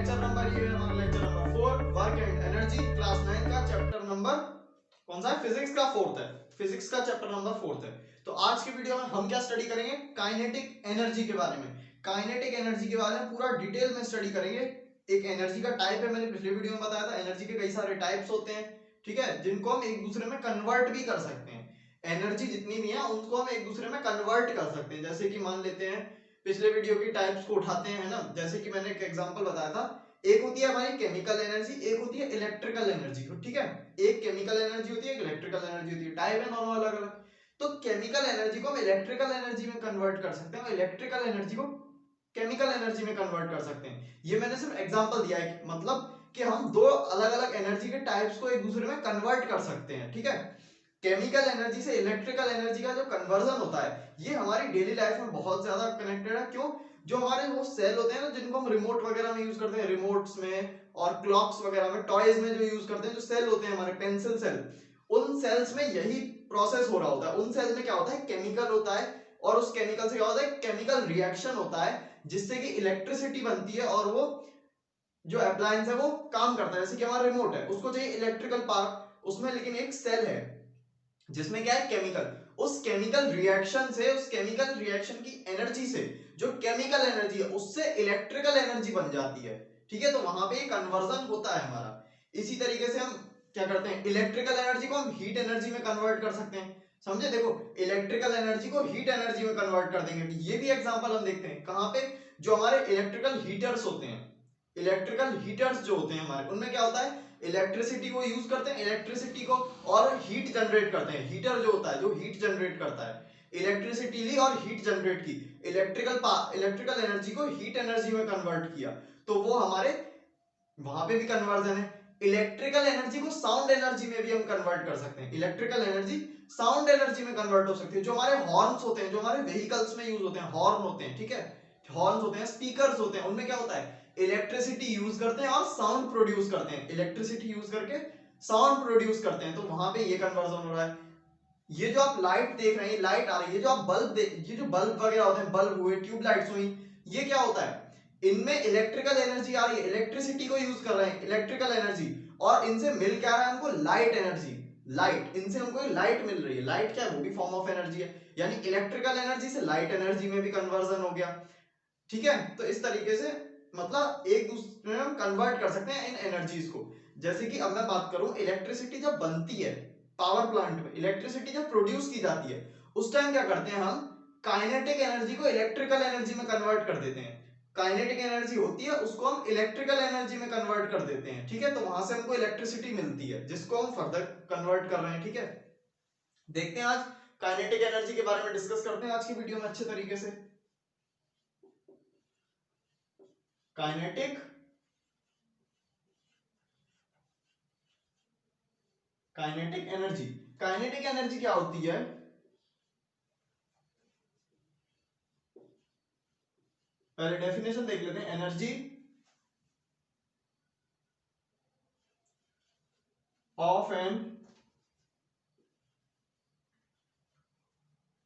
Lecture number ये है हमारा lecture number 4 work and energy class 9 का चैप्टर नंबर कौन सा है? फिजिक्स का फोर्थ है। फिजिक्स का चैप्टर नंबर 4 है। तो आज की वीडियो में हम क्या स्टडी करेंगे? काइनेटिक एनर्जी के बारे में। काइनेटिक एनर्जी के बारे में पूरा डिटेल में स्टडी करेंगे। एक एनर्जी का टाइप है, मैंने पिछले वीडियो में बताया था एनर्जी के कई सारे टाइप्स होते हैं, ठीक है, जिनको हम एक दूसरे में कन्वर्ट भी कर सकते हैं। एनर्जी जितनी भी है उनको हम एक दूसरे में कन्वर्ट कर सकते हैं। जैसे कि मान लेते हैं पिछले वीडियो की टाइप्स को उठाते हैं ना, जैसे कि मैंने एक एग्जांपल बताया था, एक होती है हमारी केमिकल एनर्जी, एक होती है इलेक्ट्रिकल एनर्जी, ठीक है। एक केमिकल एनर्जी होती है, एक इलेक्ट्रिकल एनर्जी होती है, टाइप है दोनों अलग अलग। तो केमिकल एनर्जी को हम इलेक्ट्रिकल एनर्जी में कन्वर्ट कर सकते हैं और इलेक्ट्रिकल एनर्जी को केमिकल एनर्जी में कन्वर्ट कर सकते हैं। ये मैंने सिर्फ एग्जांपल दिया है, मतलब कि हम दो अलग अलग एनर्जी के टाइप्स को एक दूसरे में कन्वर्ट कर सकते हैं, ठीक है। केमिकल एनर्जी से इलेक्ट्रिकल एनर्जी का जो कन्वर्जन होता है ये हमारी डेली लाइफ में बहुत ज्यादा कनेक्टेड है। क्यों? जो हमारे वो सेल होते हैं ना, जिनको हम रिमोट वगैरह में यूज करते हैं, रिमोट्स में और क्लॉक्स वगैरह में, टॉयज में जो यूज करते हैं, जो सेल होते हैं हमारे पेंसिल सेल, उन सेल्स में यही प्रोसेस हो रहा होता है। उन सेल्स में क्या होता है? केमिकल होता है, और उस केमिकल से क्या होता है? केमिकल रिएक्शन होता है, जिससे कि इलेक्ट्रिसिटी बनती है और वो जो अप्लायंस है वो काम करता है। जैसे कि हमारा रिमोट है, उसको चाहिए इलेक्ट्रिकल पावर, उसमें लेकिन एक सेल है जिसमें क्या है? केमिकल। उस केमिकल रिएक्शन से, उस केमिकल रिएक्शन की एनर्जी से, जो केमिकल एनर्जी है उससे इलेक्ट्रिकल एनर्जी बन जाती है, ठीक है। तो वहां पे कन्वर्जन होता है हमारा। इसी तरीके से हम क्या करते हैं? इलेक्ट्रिकल एनर्जी को हम हीट एनर्जी में कन्वर्ट कर सकते हैं, समझे? देखो, इलेक्ट्रिकल एनर्जी को हीट एनर्जी में कन्वर्ट कर देंगे। ये भी एग्जांपल हम देखते हैं कहां पे? जो हमारे इलेक्ट्रिकल हीटर्स होते हैं, इलेक्ट्रिकल हीटर्स जो होते हैं हमारे, उनमें क्या होता है? इलेक्ट्रिसिटी को यूज करते हैं, इलेक्ट्रिसिटी को, और हीट जनरेट करते हैं। हीटर जो होता है, जो हीट जनरेट करता है, इलेक्ट्रिसिटी ली और हीट जनरेट की, इलेक्ट्रिकल एनर्जी को हीट एनर्जी में कन्वर्ट किया, तो वो हमारे वहां पे भी कन्वर्जन है। इलेक्ट्रिकल एनर्जी को साउंड एनर्जी में भी हम कन्वर्ट कर सकते हैं। इलेक्ट्रिकल एनर्जी साउंड एनर्जी में कन्वर्ट हो सकती है। जो हमारे हॉर्न्स होते हैं, जो हमारे व्हीकल्स में यूज होते हैं, हॉर्न होते हैं, ठीक है, हॉर्न्स होते हैं, स्पीकर्स होते हैं, उनमें क्या होता है? इलेक्ट्रिसिटी यूज करते हैं और साउंड प्रोड्यूस करते हैं। इलेक्ट्रिसिटी यूज करके साउंड प्रोड्यूस करते हैं, तो वहां पे ये कन्वर्जन हो रहा है। ये जो आप लाइट देख रहे हैं, लाइट आ रही है, जो आप बल्ब देख, ये जो बल्ब वगैरह होते हैं, बल्ब हुए, ट्यूबलाइट्स हुई, ये क्या होता है? इनमें इलेक्ट्रिकल एनर्जी आ रही है, इलेक्ट्रिसिटी को यूज कर रहे हैं, इलेक्ट्रिकल एनर्जी, और इनसे मिल क्या रहा है हमको? Light energy. लाइट, इनसे हमको लाइट मिल रही है। लाइट क्या है? वो भी फॉर्म ऑफ एनर्जी है। यानी इलेक्ट्रिकल एनर्जी से लाइट एनर्जी में भी कन्वर्जन हो गया, ठीक है। तो इस तरीके से मतलब एक दूसरे में हम कन्वर्ट कर सकते हैं इन एनर्जीज को। जैसे कि अब मैं बात करूं, इलेक्ट्रिसिटी जब बनती है पावर प्लांट में, इलेक्ट्रिसिटी जब प्रोड्यूस की जाती है, उस टाइम क्या करते हैं हम? काइनेटिक एनर्जी को इलेक्ट्रिकल एनर्जी में कन्वर्ट कर देते हैं। काइनेटिक एनर्जी होती है, उसको हम इलेक्ट्रिकल एनर्जी में कन्वर्ट कर देते हैं, ठीक है। तो वहां से हमको इलेक्ट्रिसिटी मिलती है, जिसको हम फर्दर कन्वर्ट कर रहे हैं, ठीक है। देखते हैं आज काइनेटिक एनर्जी के बारे में डिस्कस करते हैं आज की वीडियो में अच्छे तरीके से। Kinetic kinetic energy, kinetic energy क्या होती है? पहले डेफिनेशन देख लेते हैं। Energy of an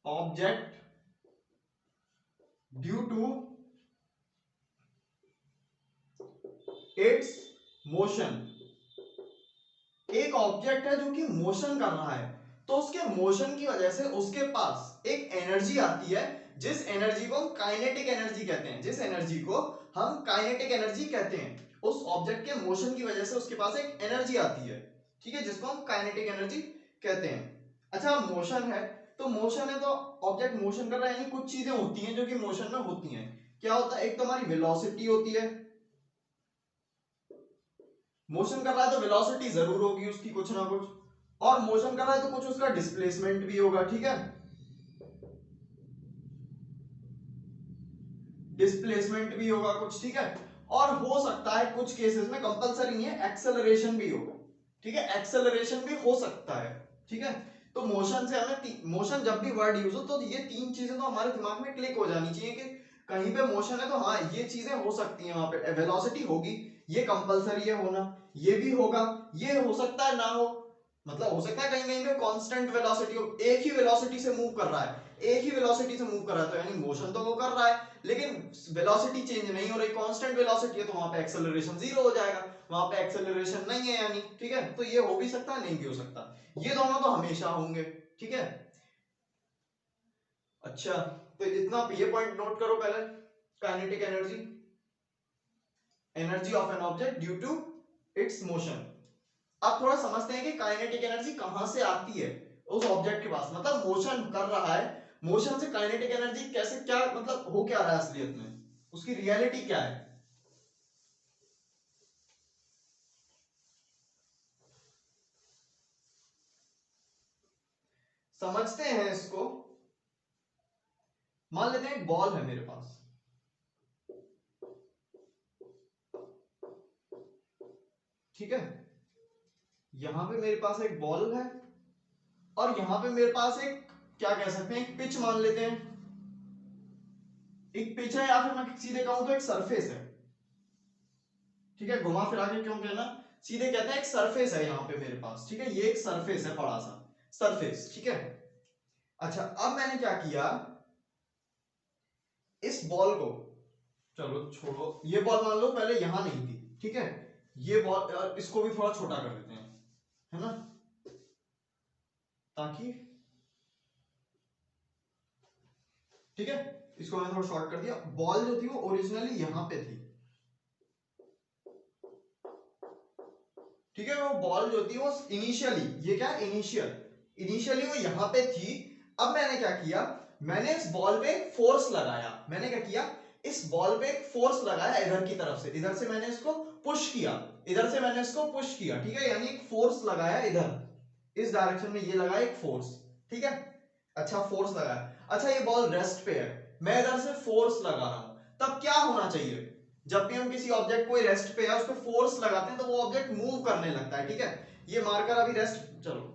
object due to its motion. एक ऑब्जेक्ट है जो कि मोशन कर रहा है, तो उसके मोशन की वजह से उसके पास एक एनर्जी आती है, जिस एनर्जी को हम काइनेटिक एनर्जी कहते हैं। जिस एनर्जी को हम काइनेटिक एनर्जी कहते हैं, उस ऑब्जेक्ट के मोशन की वजह से उसके पास एक एनर्जी आती है, ठीक है, जिसको हम काइनेटिक एनर्जी कहते हैं। अच्छा, मोशन है, तो मोशन है तो ऑब्जेक्ट मोशन कर रहा है, यानी कुछ चीजें होती हैं जो कि मोशन में होती हैं। क्या होता है? एक तो हमारी वेलोसिटी होती है, मोशन कर रहा है तो वेलोसिटी जरूर होगी उसकी कुछ ना कुछ, और मोशन कर रहा है तो कुछ उसका डिस्प्लेसमेंट भी होगा, ठीक है, डिस्प्लेसमेंट भी होगा कुछ, ठीक है। और हो सकता है कुछ केसेस में, कंपलसरी नहीं है, एक्सेलरेशन भी होगा, ठीक है, एक्सेलरेशन भी हो सकता है, ठीक है। तो मोशन से हमें, मोशन जब भी वर्ड यूज हो तो ये तीन चीजें तो हमारे दिमाग में क्लिक हो जानी चाहिए कि कहीं पे मोशन है तो हाँ ये चीजें हो सकती हैं, वहां पे वेलोसिटी होगी, ये कंपलसरी है होना, ये भी होगा, ये हो सकता है ना हो, मतलब हो सकता है कहीं कहीं पे कांस्टेंट वेलोसिटी हो, एक ही वेलोसिटी से मूव कर रहा है, एक ही वेलोसिटी से मूव कर रहा है, तो यानी मोशन तो वो कर रहा है, लेकिन वेलोसिटी चेंज नहीं हो रही, कांस्टेंट वेलोसिटी है, तो वहां पे एक्सेलरेशन जीरो हो जाएगा, वहां पे एक्सेलरेशन नहीं है यानी, ठीक है। तो ये हो भी सकता है, नहीं भी हो सकता, ये दोनों तो हमेशा होंगे, ठीक है। अच्छा, तो इतना ये पॉइंट नोट करो पहले, kinetic energy, energy of an object due to its motion. अब थोड़ा समझते हैं कि काइनेटिक एनर्जी कहां से आती है उस ऑब्जेक्ट के पास, मतलब मोशन कर रहा है, मोशन से काइनेटिक एनर्जी कैसे, क्या मतलब हो क्या रहा है असलियत में, उसकी रियलिटी क्या है। समझते हैं इसको। मान लेते हैं एक बॉल है मेरे पास, ठीक है, यहां पे मेरे पास एक बॉल है, और यहां पे मेरे पास एक, क्या कह सकते हैं, एक पिच मान लेते हैं, एक पिच है, या फिर मैं सीधे कहूं तो एक सरफेस है, ठीक है, घुमा फिरा के क्यों कहना, सीधे कहते हैं एक सरफेस है यहाँ पे मेरे पास, ठीक है, ये एक सरफेस है, बड़ा सा सरफेस, ठीक है। अच्छा, अब मैंने क्या किया, इस बॉल को, चलो छोड़ो, ये बॉल मान लो पहले यहां नहीं थी, ठीक है, ये बॉल, इसको भी थोड़ा छोटा कर देते हैं, है ना, ताकि, ठीक है, इसको मैंने थोड़ा शॉर्ट कर दिया, बॉल जो थी वो ओरिजिनली यहां पे थी, ठीक है, वो बॉल जो थी वो इनिशियली, ये क्या, इनिशियली वो यहां पे थी। अब मैंने क्या किया, मैंने इस बॉल पे एक फोर्स लगाया, मैंने क्या किया, इस बॉल पे एक फोर्स लगाया इधर की तरफ से, इधर से मैंने इसको पुश किया, इधर से मैंने इसको पुश किया, ठीक है, यानी एक फोर्स लगाया इधर इस डायरेक्शन में, ये लगाया एक फोर्स, ठीक है। अच्छा, फोर्स लगाया, अच्छा ये बॉल रेस्ट पे है, मैं इधर से फोर्स लगा रहा हूं, तब क्या होना चाहिए, जब भी हम किसी ऑब्जेक्ट को रेस्ट पे है उस पे फोर्स लगाते हैं तो वो ऑब्जेक्ट मूव करने लगता है, ठीक है। ये मार्कर अभी रेस्ट, चलो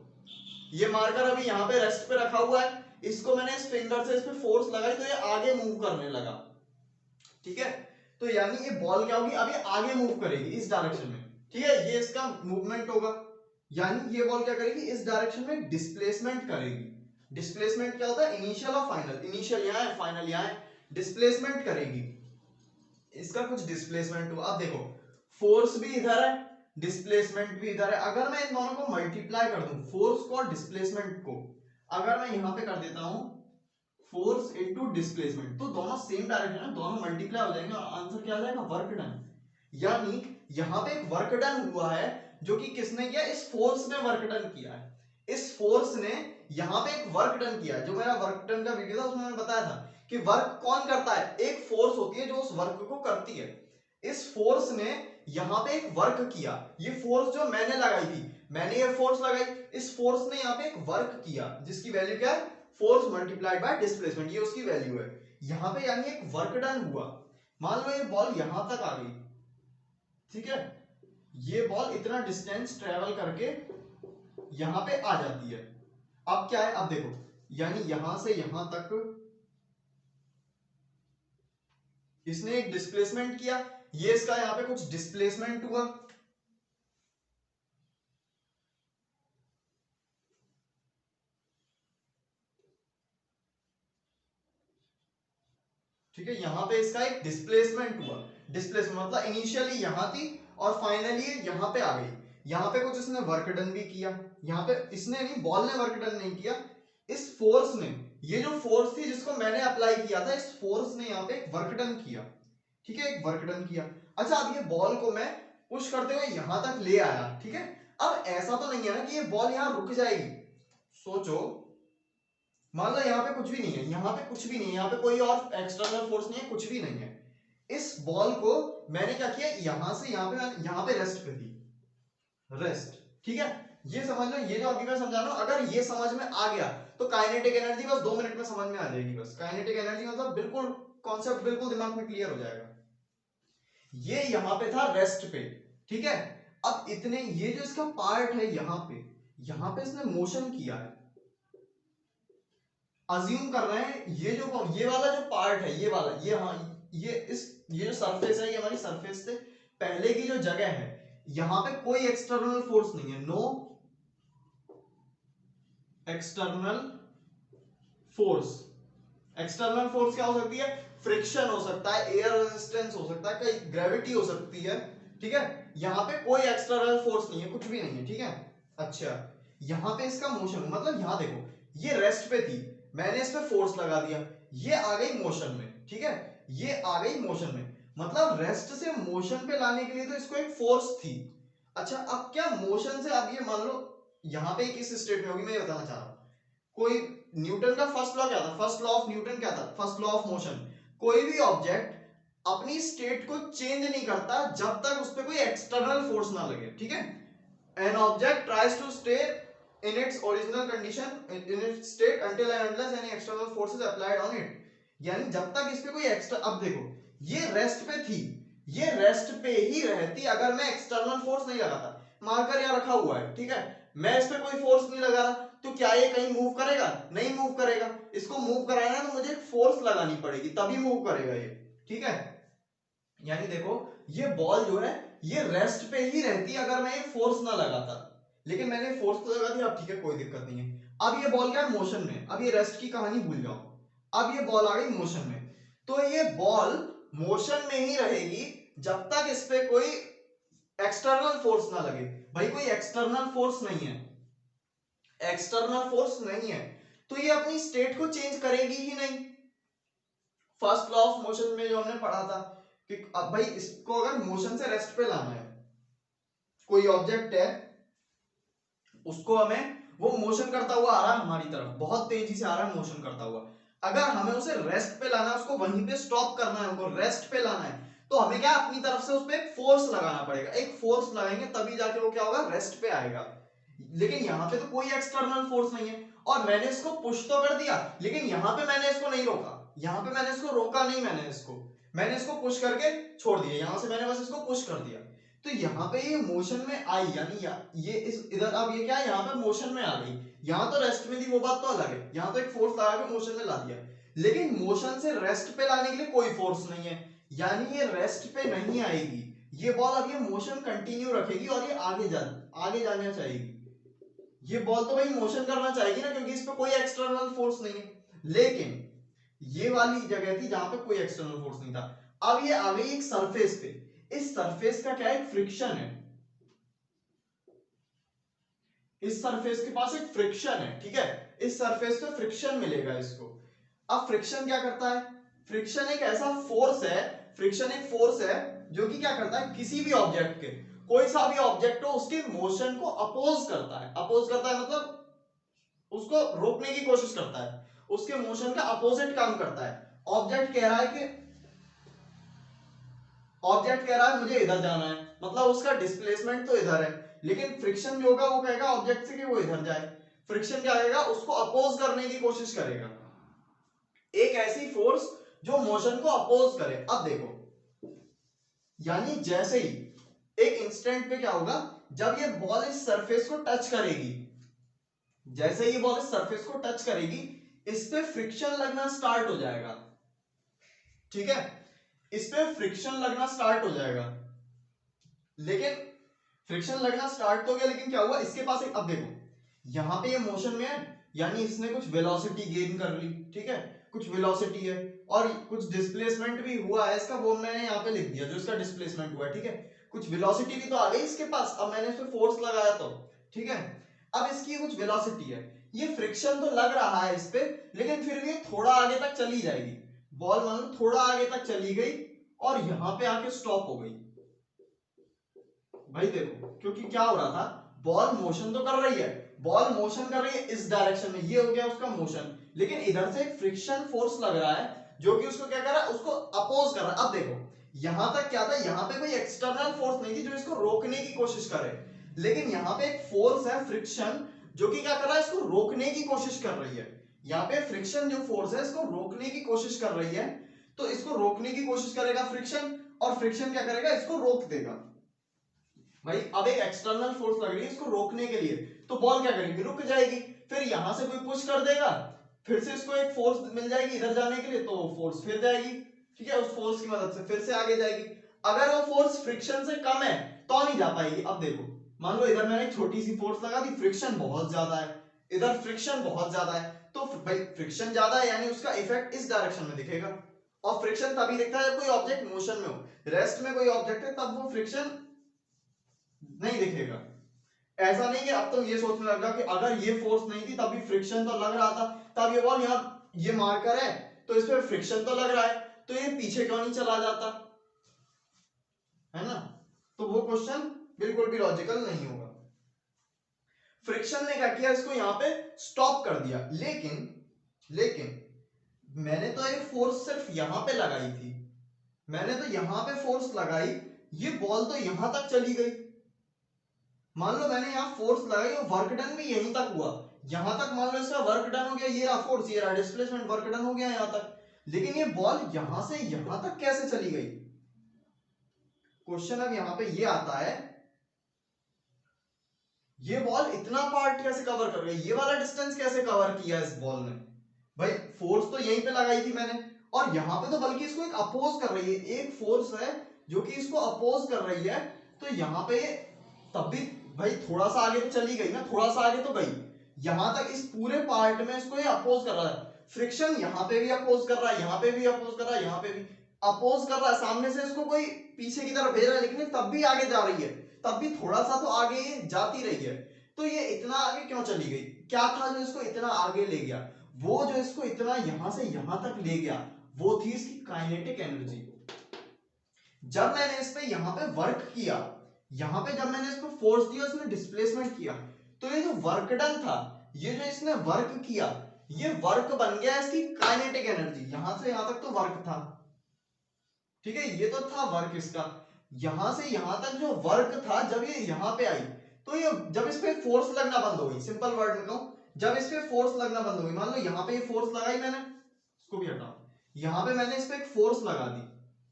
ये मार्कर अभी यहाँ पे रेस्ट पे रखा हुआ है, इसको मैंने इस फिंगर से इस पे फोर्स लगाई तो ये आगे मूव करने लगा, ठीक है। तो यानी ये बॉल क्या होगी, अभी आगे मूव करेगी इस डायरेक्शन में, ठीक है, ये इसका मूवमेंट होगा, यानी ये बॉल क्या करेगी, इस डायरेक्शन में डिस्प्लेसमेंट करेगी। डिस्प्लेसमेंट क्या होता है, इनिशियल और फाइनल, इनिशियल यहाँ है, फाइनल यहाँ है, डिस्प्लेसमेंट करेगी, इसका कुछ डिस्प्लेसमेंट हुआ। अब देखो, फोर्स भी इधर है, डिस्प्लेसमेंट भी इधर है, अगर मैं इन दोनों को मल्टीप्लाई कर दूं, फोर्स को और डिस्प्लेसमेंट को, अगर मैं यहां पे कर देता हूं फोर्स इनटू डिस्प्लेसमेंट, तो दोनों सेम डायरेक्शन है, दोनों मल्टीप्लाई हो जाएंगे और आंसर क्या आ जाएगा, वर्क डन। यानी यहां पे एक वर्क डन हुआ है, जो कि किसने किया, इस फोर्स ने वर्क डन किया है, इस फोर्स ने यहां पे एक वर्क डन किया है। जो मेरा वर्क डन का वीडियो था उसमें मैंने बताया था कि वर्क कौन करता है, एक फोर्स होती है जो उस वर्क को करती है, इस फोर्स ने यहां पे एक वर्क किया, ये फोर्स जो मैंने लगाई थी, मैंने ये फोर्स लगाई, इस फोर्स ने यहां पे एक वर्क किया, जिसकी वैल्यू क्या है, फोर्स मल्टीप्लाइड बाय डिस्प्लेसमेंट, ये उसकी वैल्यू है यहां पे, यानी एक वर्क डन हुआ। मान लो ये बॉल यहां तक आ गई, ठीक है, ये बॉल इतना डिस्टेंस ट्रेवल करके यहां पे आ जाती है, अब क्या है, अब देखो, यानी यहां से यहां तक इसने एक डिस्प्लेसमेंट किया, ये इसका यहां पे कुछ डिस्प्लेसमेंट हुआ, ठीक है, यहां पे इसका एक डिस्प्लेसमेंट हुआ, डिस्प्लेसमेंट मतलब इनिशियली यहां थी और फाइनली यहां पे आ गई, यहां पे कुछ इसने वर्क डन भी किया, यहां पे इसने नहीं, बॉल ने वर्क डन नहीं किया, इस फोर्स ने, ये जो फोर्स थी जिसको मैंने अप्लाई किया था, इस फोर्स ने यहां पे एक वर्क डन किया, ठीक है, एक वर्क डन किया। अच्छा, अब ये बॉल को मैं पुश करते हुए यहां तक ले आया, ठीक है, अब ऐसा तो नहीं है ना कि ये बॉल यहां रुक जाएगी, सोचो, मान लो यहाँ पे कुछ भी नहीं है, यहाँ पे कुछ भी नहीं है, यहाँ पे कोई और एक्सटर्नल फोर्स नहीं है, कुछ भी नहीं है, इस बॉल को मैंने क्या किया, यहां से यहाँ पे रेस्ट पे थी, रेस्ट, ठीक है, ये समझ लो, ये जो अभी मैं समझा रहा हूं, अगर ये समझ में आ गया तो काइनेटिक एनर्जी बस 2 मिनट में समझ में आ जाएगी, बस काइनेटिक एनर्जी मतलब बिल्कुल कॉन्सेप्ट बिल्कुल दिमाग में क्लियर हो जाएगा। ये यहां पे था रेस्ट पे, ठीक है, अब इतने, ये जो इसका पार्ट है यहां पे इसने मोशन किया है, अज्यूम कर रहे हैं ये वाला जो पार्ट है, ये वाला, ये, हाँ, ये जो सरफेस है, ये हमारी सरफेस से पहले की जो जगह है, यहां पे कोई एक्सटर्नल फोर्स नहीं है, no external force, external force क्या हो सकती है? फ्रिक्शन हो सकता है, एयर रेजिस्टेंस हो सकता है, कई ग्रेविटी हो सकती है, ठीक है। यहाँ पे कोई एक्सटर्नल फोर्स नहीं है, कुछ भी नहीं है, ठीक है। अच्छा, यहाँ पे इसका मोशन, मतलब यहाँ देखो, ये रेस्ट पे थी, मैंने इस पे फोर्स लगा दिया, ये आ गई मोशन में, ठीक है, ये आ गई मोशन में, मतलब रेस्ट से मोशन पे लाने के लिए तो इसको एक फोर्स थी। अच्छा, अब क्या मोशन से, अब ये मान लो यहाँ पे किस स्टेट में होगी, मैं ये बताना चाह रहा हूँ। कोई, न्यूटन का फर्स्ट लॉ क्या था? फर्स्ट लॉ ऑफ न्यूटन क्या था? First law of motion. कोई भी ऑब्जेक्ट अपनी स्टेट को चेंज नहीं करता जब तक उस पर कोई एक्सटर्नल फोर्स ना लगे, ठीक है। An object tries to stay in its original condition in its state until and unless any external force is applied on it। यानी जब तक इस पे कोई एक्स्ट्रा, अब देखो ये रेस्ट पे थी, ये रेस्ट पे ही रहती अगर मैं एक्सटर्नल फोर्स नहीं लगाता। मार्कर यहाँ रखा हुआ है, ठीक है, मैं इस पे कोई फोर्स नहीं लगा रहा, तो क्या ये कहीं मूव करेगा? नहीं मूव करेगा। इसको मूव कराना है तो मुझे एक फोर्स लगानी पड़ेगी, तभी मूव करेगा ये, ठीक है। यानी देखो, ये बॉल जो है ये रेस्ट पे ही रहती अगर मैं ये फोर्स ना लगाता, लेकिन मैंने फोर्स तो लगा दिया, अब ठीक है, कोई दिक्कत नहीं है। अब ये बॉल क्या है? मोशन में। अब ये रेस्ट की कहानी भूल जाओ, अब ये बॉल आ गई मोशन में। तो ये बॉल मोशन में ही रहेगी जब तक इस पे कोई एक्सटर्नल फोर्स ना लगे। भाई कोई एक्सटर्नल फोर्स नहीं है, एक्सटर्नल फोर्स नहीं है, तो ये अपनी स्टेट को चेंज करेगी ही नहीं। फर्स्ट लॉ ऑफ मोशन में जो हमने पढ़ा था कि अब भाई इसको अगर मोशन से रेस्ट पे लाना है, कोई ऑब्जेक्ट है, उसको हमें, वो मोशन करता हुआ आ रहा है हमारी तरफ, बहुत तेजी से आ रहा है मोशन करता हुआ, अगर हमें उसे रेस्ट पे लाना है, उसको वहीं पे स्टॉप करना है, उनको रेस्ट पे लाना है, तो हमें क्या अपनी तरफ से उस पे एक फोर्स लगाना पड़ेगा। एक फोर्स लगाएंगे तभी जाके वो क्या होगा? रेस्ट पे आएगा। लेकिन यहाँ पे तो कोई एक्सटर्नल फोर्स नहीं है, और मैंने इसको पुश तो कर दिया, लेकिन यहाँ पे मैंने इसको नहीं रोका, यहाँ पे मैंने इसको रोका नहीं, मैंने इसको पुश करके छोड़ दिया, यहां से मैंने बस इसको पुश कर दिया, तो यहाँ पे ये मोशन में आई, यानी ये इस इधर, अब ये क्या है? यहाँ पे मोशन में आ गई। यहाँ तो रेस्ट में थी, वो बात तो अलग है, यहाँ तो एक फोर्स लगा के मोशन में ला दिया, लेकिन मोशन से रेस्ट पे लाने के लिए कोई फोर्स नहीं है, यानी ये रेस्ट पे नहीं आएगी। ये बॉल अब ये मोशन कंटिन्यू रखेगी और ये आगे जाना चाहेगी। ये बॉल तो भाई मोशन करना चाहेगी ना, क्योंकि इस पे कोई एक्सटर्नल फोर्स नहीं है। लेकिन ये वाली जगह थी जहां पे कोई एक्सटर्नल फोर्स नहीं था। अब ये आ गई एक सरफेस पे, इस सरफेस का क्या है? फ्रिक्शन है, इस सरफेस के पास एक फ्रिक्शन है, ठीक है, इस सरफेस पे फ्रिक्शन मिलेगा इसको। अब फ्रिक्शन क्या करता है? फ्रिक्शन एक ऐसा फोर्स है, फ्रिक्शन एक फोर्स है जो कि क्या करता है? किसी भी ऑब्जेक्ट के, कोई सा भी ऑब्जेक्ट हो, उसके मोशन को अपोज करता है। अपोज करता है मतलब उसको रोकने की कोशिश करता है, उसके मोशन का अपोजिट काम करता है। ऑब्जेक्ट कह रहा है कि, ऑब्जेक्ट कह रहा है मुझे इधर जाना है, मतलब उसका डिस्प्लेसमेंट तो इधर है, लेकिन फ्रिक्शन जो होगा वो कहेगा ऑब्जेक्ट से कि वो इधर जाए। फ्रिक्शन क्या करेगा? उसको अपोज करने की कोशिश करेगा, एक ऐसी फोर्स जो मोशन को अपोज करे। अब देखो, यानी जैसे ही एक इंस्टेंट पे क्या होगा, जब ये बॉल इस सरफेस को टच करेगी, जैसे ही ये बॉल इस सरफेस को टच करेगी, इस पे फ्रिक्शन लगना स्टार्ट हो जाएगा, ठीक है, इस पे फ्रिक्शन लगना स्टार्ट हो जाएगा। लेकिन फ्रिक्शन लगना स्टार्ट तो गया, लेकिन क्या हुआ? इसके पास एक, अब देखो यहां पे ये मोशन में है, यानी इसने कुछ वेलोसिटी गेन कर ली, ठीक है, कुछ वेलोसिटी है और कुछ डिस्प्लेसमेंट भी हुआ है इसका, वो मैंने यहाँ पे लिख दिया जो इसका डिस्प्लेसमेंट हुआ है, ठीक है, कुछ वेलोसिटी भी तो आ गई इसके पास, अब मैंने इस पे फोर्स लगाया तो, ठीक है, अब इसकी कुछ वेलोसिटी है, ये फ्रिक्शन तो लग रहा है इस पे, लेकिन फिर भी थोड़ा आगे तक चली जाएगी, बॉल मान लो थोड़ा आगे तक चली गई और यहाँ पे आके स्टॉप हो गई। भाई देखो, क्योंकि क्या हो रहा था, बॉल मोशन तो कर रही है, बॉल मोशन कर रही है इस डायरेक्शन में, ये हो गया उसका मोशन, लेकिन इधर से एक फ्रिक्शन फोर्स लग रहा है जो कि उसको क्या कर रहा है? उसको अपोज कर रहा है। अब देखो यहां तक क्या था, यहां पे कोई एक्सटर्नल फोर्स नहीं थी जो इसको रोकने की कोशिश करे, लेकिन यहां पे एक फोर्स है फ्रिक्शन जो कि क्या कर रहा है? इसको रोकने की कोशिश कर रही है। यहाँ पे फ्रिक्शन जो फोर्स है इसको रोकने की कोशिश कर रही है, तो इसको रोकने की कोशिश करेगा फ्रिक्शन, और फ्रिक्शन क्या करेगा? इसको रोक देगा। भाई अब एक एक्सटर्नल फोर्स लग रही है इसको रोकने के लिए, तो बॉल क्या करेगी? रुक जाएगी, फिर यहां से कोई पुश कर देगा, फिर से इसको एक फोर्स मिल जाएगी इधर जाने के लिए, तो फोर्स फिर जाएगी, ठीक है, उस फोर्स की मदद से फिर से आगे जाएगी। अगर वो फोर्स फ्रिक्शन से कम है तो नहीं जा पाएगी। अब देखो, मान लो इधर मैंने एक छोटी सी फोर्स लगा दी, फ्रिक्शन बहुत ज्यादा है, इधर फ्रिक्शन बहुत ज्यादा है, तो भाई फ्रिक्शन ज्यादा है यानी उसका इफेक्ट इस डायरेक्शन में दिखेगा, और फ्रिक्शन तभी दिखता है जब कोई ऑब्जेक्ट मोशन में हो। रेस्ट में कोई ऑब्जेक्ट है तब वो फ्रिक्शन नहीं दिखेगा। ऐसा नहीं कि अब तुम ये सोचने लगा कि अगर ये फोर्स नहीं थी तभी फ्रिक्शन तो लग रहा था, तब ये बॉल यहाँ ये मार्कर है तो इस पे फ्रिक्शन तो लग रहा है, तो ये पीछे क्यों नहीं चला जाता, है ना। तो वो क्वेश्चन बिल्कुल भी लॉजिकल नहीं होगा। फ्रिक्शन ने क्या किया, इसको यहाँ पे स्टॉप कर दिया, लेकिन मैंने तो ये फोर्स सिर्फ यहां पे लगाई थी, मैंने तो यहां पे फोर्स लगाई, ये बॉल तो यहां तक चली गई। मान लो मैंने यहाँ फोर्स लगाई और वर्क डन भी यहीं तक हुआ, यहां तक मान लो इसका वर्क डन हो गया, ये रहा फोर्स, ये रहा डिस्प्लेसमेंट, वर्क डन हो गया यहां तक, लेकिन ये बॉल यहां से यहां तक कैसे चली गई। क्वेश्चन अब यहां पे ये आता है, ये बॉल इतना पार्ट कैसे कवर कर गई, ये वाला डिस्टेंस कैसे कवर किया इस बॉल ने। भाई फोर्स तो यहीं पे लगाई थी मैंने, और यहां पे तो बल्कि इसको एक अपोज कर रही है, एक फोर्स है जो कि इसको अपोज कर रही है, तो यहां पे तब भी भाई थोड़ा सा आगे तो चली गई ना, थोड़ा सा आगे तो गई, यहां तक इस पूरे पार्ट में इसको ये अपोज कर रहा है। फ्रिक्शन यहां पे भी अपोज कर रहा है, यहां पे भी अपोज कर रहा है, यहां पे भी अपोज कर रहा है, सामने से इसको कोई पीछे की तरफ भेज रहा है, लेकिन तब भी आगे जा रही है, तब भी थोड़ा सा तो आगे ये जाती रही है। तो ये इतना आगे क्यों चली गई, क्या था जो इसको इतना आगे ले गया, वो जो इसको इतना यहां से यहां तक ले गया वो थी इसकी काइनेटिक एनर्जी। जब मैंने इस पे यहां पे वर्क किया, यहां पे जब मैंने इसको फोर्स दिया, इसने डिस्प्लेसमेंट किया, तो ये जो वर्क डन था, ये जो इसने वर्क किया, ये वर्क बन गया इसकी काइनेटिक एनर्जी। यहां से यहां तक तो वर्क था, ठीक है, ये तो था वर्क इसका, यहां से यहां तक जो वर्क था, जब ये यहां पे आई तो ये जब इस पे फोर्स लगना बंद हो गई, सिंपल वर्ड में कहूं, जब इस पे फोर्स लगना बंद हो गई, मान लो यहां पे ये फोर्स लगाई मैंने, इसको भी हटाओ, यहां पे मैंने इस पे एक फोर्स लगा दी,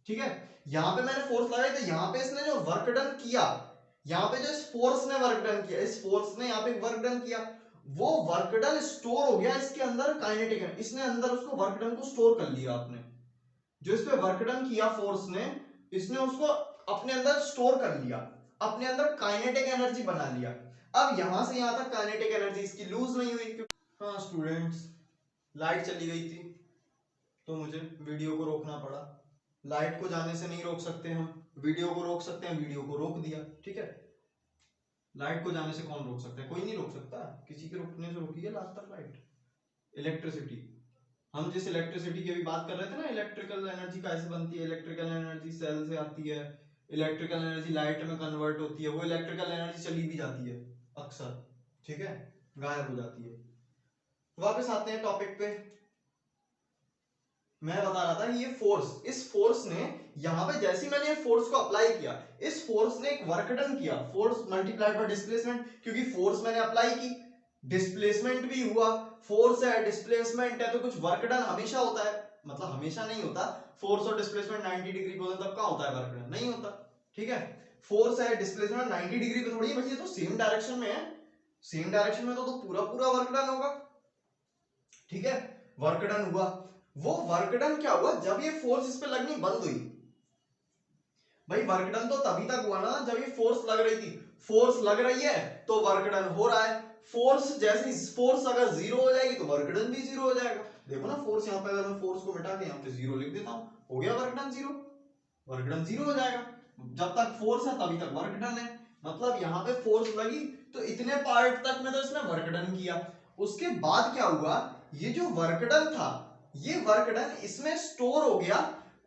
ठीक है, यहां पे मैंने फोर्स लगाई, तो यहां पे इसने जो वर्क डन किया, यहां पे जो इस फोर्स ने वर्क डन किया, इस फोर्स ने यहां पे वर्क डन किया, वो वर्क डन स्टोर हो गया इसके अंदर काइनेटिक एनर्जी, इसने अंदर उसको वर्क डन को स्टोर कर लिया आपने, जो इस पे वर्क डन किया फोर्स ने, इसने उसको अपने अंदर स्टोर कर लिया, अपने अंदर काइनेटिक एनर्जी बना लिया। अब यहां से यहां तक काइनेटिक एनर्जी इसकी लूज नहीं हुई। हाँ स्टूडेंट्स, लाइट चली गई थी तो मुझे वीडियो को रोकना पड़ा। लाइट को जाने से नहीं रोक सकते हम, वीडियो को रोक सकते हैं, वीडियो को रोक दिया, ठीक है। लाइट को जाने से कौन रोक सकता है, कोई नहीं रोक सकता, किसी के रुकने से रुकी है लास्ट तक लाइट। इलेक्ट्रिसिटी, हम जिस इलेक्ट्रिसिटी की अभी बात कर रहे थे ना, इलेक्ट्रिकल एनर्जी कैसे बनती है, इलेक्ट्रिकल एनर्जी सेल से आती है, इलेक्ट्रिकल एनर्जी लाइट में कन्वर्ट होती है, वो इलेक्ट्रिकल एनर्जी चली भी जाती है अक्सर, ठीक है, गायब हो जाती है। वापस आते हैं टॉपिक पे, मैं बता रहा था ये फोर्स, इस फोर्स ने यहां पे जैसे ही मैंने फोर्स को अप्लाई किया, इस फोर्स ने एक वर्क डन किया, फोर्स मल्टीप्लाइड बाय डिस्प्लेसमेंट, क्योंकि फोर्स मैंने अप्लाई की, डिस्प्लेसमेंट भी हुआ, फोर्स है डिस्प्लेसमेंट है तो कुछ वर्क डन हमेशा होता है, मतलब हमेशा नहीं होता, फोर्स और डिस्प्लेसमेंट 90 डिग्री पे होता है तब का होता है वर्क डन, नहीं होता, ठीक है। फोर्स है डिस्प्लेसमेंट 90 डिग्री पे थोड़ी है भाई, ये तो सेम डायरेक्शन में है, सेम डायरेक्शन में तो पूरा पूरा वर्क डन होगा, ठीक है। वर्क डन हुआ, वो वर्क डन क्या हुआ, जब ये फोर्स इस पे लगनी बंद हुई, भाई वर्क डन तो तभी तक हुआ ना जब ये फोर्स लग रही थी, फोर्स लग रही है तो वर्क डन हो रहा है, फोर्स जैसे फोर्स अगर जीरो हो जाएगी तो वर्क डन भी जीरो हो जाएगा। देखो ना फोर्स यहाँ पे, अगर मैं फोर्स को मिटा के यहाँ पे जीरो लिख देता हूँ, हो गया work done zero, work done zero हो जाएगा। जब तक फोर्स है तभी तक वर्क डन है, मतलब यहाँ पे फोर्स लगी तो इतने पार्ट तक में तो इसने वर्क डन किया। उसके बाद क्या हुआ, ये जो वर्क डन था, ये वर्क डन इसमें स्टोर हो गया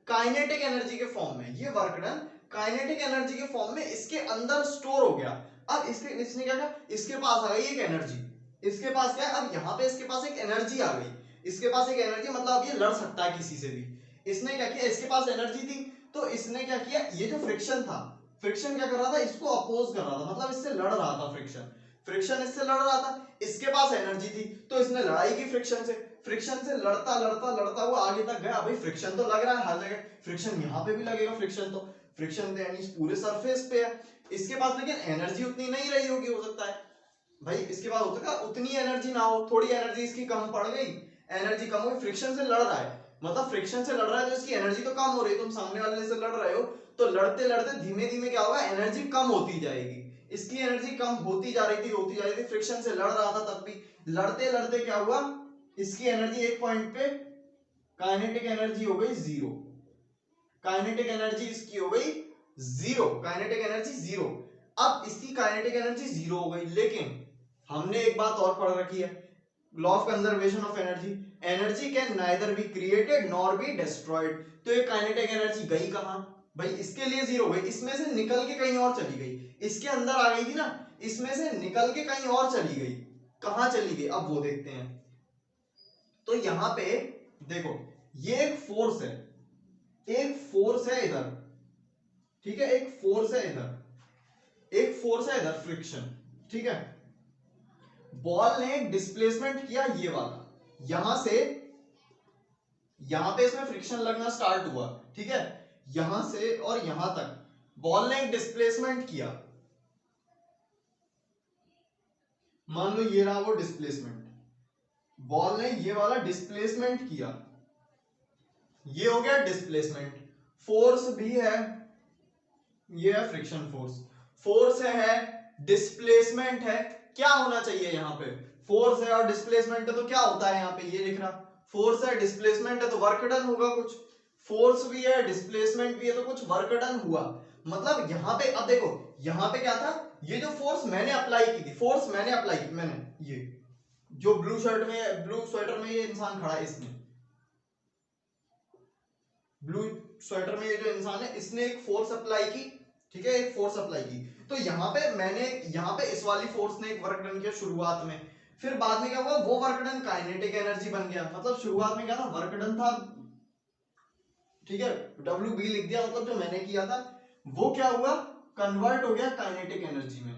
काइनेटिक एनर्जी के फॉर्म में, ये वर्क डन काइनेटिक एनर्जी के फॉर्म में इसके अंदर स्टोर हो गया। अब इसने क्या किया, इसके पास आ गई एक एनर्जी, इसके पास क्या है, अब यहाँ पे इसके पास एक एनर्जी आ गई, इसके पास एक एनर्जी, मतलब अब ये लड़ सकता है किसी से भी। इसने क्या किया, इसके पास एनर्जी थी तो इसने क्या किया, ये जो फ्रिक्शन था, फ्रिक्शन क्या कर रहा था, इसको अपोज कर रहा था, मतलब इससे लड़ रहा था, फ्रिक्शन इससे लड़ रहा था, इसके पास एनर्जी थी तो इसने लड़ाई की फ्रिक्शन से, फ्रिक्शन से लड़ता लड़ता लड़ता हुआ आगे तक गया। भाई फ्रिक्शन तो लग रहा है हर जगह, फ्रिक्शन यहाँ पे भी लगेगा, फ्रिक्शन तो यानी पूरे सरफेस पे है, इसके पास लेकिन एनर्जी उतनी नहीं रही होगी, हो सकता है भाई इसके पास हो सकता है उतनी एनर्जी ना हो, थोड़ी एनर्जी इसकी कम पड़ गई, एनर्जी कम हो गई, फ्रिक्शन से लड़ रहा है, मतलब फ्रिक्शन से लड़ रहा है तो इसकी एनर्जी तो कम हो रही है, तुम सामने वाले से लड़ रहे हो तो लड़ते लड़ते धीमे धीमे क्या होगा, एनर्जी कम होती जाएगी, इसकी एनर्जी कम होती जा रही थी, फ्रिक्शन से लड़ रहा था तब भी, लड़ते लड़ते क्या हुआ, इसकी एनर्जी एक पॉइंट पे काइनेटिक एनर्जी हो गई जीरो, काइनेटिक एनर्जी इसकी हो गई जीरो, काइनेटिक एनर्जी जीरो। अब इसकी काइनेटिक एनर्जी जीरो हो गई, लेकिन हमने एक बात और पढ़ रखी है, law of conservation of energy, energy can neither be created nor be destroyed. तो ये काइनेटिक एनर्जी गई कहां भाई, इसके लिए जीरो गई, इसमें से निकल के कहीं और चली गई, इसके अंदर आ गई थी ना, इसमें से निकल के कहीं और चली गई, कहां चली गई अब वो देखते हैं। तो यहां पे देखो ये एक फोर्स है, एक फोर्स है इधर, ठीक है, एक फोर्स है इधर, एक फोर्स है इधर फ्रिक्शन, ठीक है। बॉल ने डिस्प्लेसमेंट किया ये वाला, यहां से यहां पे इसमें फ्रिक्शन लगना स्टार्ट हुआ, ठीक है, यहां से और यहां तक बॉल ने एक डिस्प्लेसमेंट किया, मान लो ये रहा वो डिस्प्लेसमेंट, बॉल ने ये वाला डिस्प्लेसमेंट किया, ये हो गया डिस्प्लेसमेंट। फोर्स भी है, ये है फ्रिक्शन फोर्स, फोर्स है, डिस्प्लेसमेंट है, क्या होना चाहिए यहाँ पे, फोर्स है और डिस्प्लेसमेंट है तो क्या होता है यहाँ पे, ये लिख रहा, फोर्स है डिस्प्लेसमेंट है तो वर्क डन होगा कुछ, फोर्स भी है डिस्प्लेसमेंट भी है तो कुछ वर्क डन हुआ। मतलब यहाँ पे अब देखो, यहाँ पे क्या था, ये जो फोर्स मैंने अप्लाई की थी, फोर्स मैंने अप्लाई की, मैंने ये जो ब्लू शर्ट में, ब्लू स्वेटर में ये इंसान खड़ा है, इसने ब्लू स्वेटर में ये जो इंसान है इसने एक फोर्स अप्लाई की, ठीक है, एक फोर्स अप्लाई की, तो यहाँ पे मैंने, यहाँ पे इस वाली फोर्स ने एक वर्क डन किया शुरुआत में, फिर बाद में क्या हुआ, वो वर्क डन काइनेटिक एनर्जी बन गया। मतलब शुरुआत में क्या था, वर्क डन था, ठीक है, डब्ल्यू बी लिख दिया, मतलब जो मैंने किया था वो क्या हुआ, कन्वर्ट हो गया काइनेटिक एनर्जी में,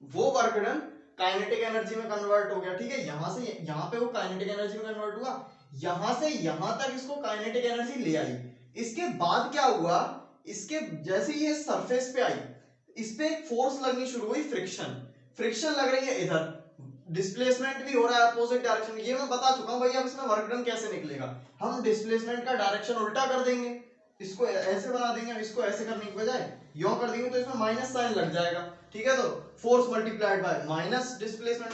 वो वर्क डन काइनेटिक एनर्जी में कन्वर्ट हो गया, ठीक है, यहां से यहां पे वो काइनेटिक एनर्जी में कन्वर्ट हुआ, यहां से यहां तक इसको काइनेटिक एनर्जी ले आई। इसके बाद क्या हुआ, इसके जैसे ये सरफेस पे आई, इस पे एक फोर्स लगनी शुरू हुई, फ्रिक्शन, फ्रिक्शन लग रही है इधर, डिस्प्लेसमेंट भी हो रहा है अपोजिट डायरेक्शन, ये मैं बता चुका हूं भाई, अब इसमें वर्क डन कैसे निकलेगा, हम डिस्प्लेसमेंट का डायरेक्शन उल्टा कर देंगे, इसको ऐसे बना देंगे, इसको ऐसे करने की बजाय यो कर देंगे तो इसमें माइनस साइन लग जाएगा, ठीक है, तो force multiplied bye minus displacement,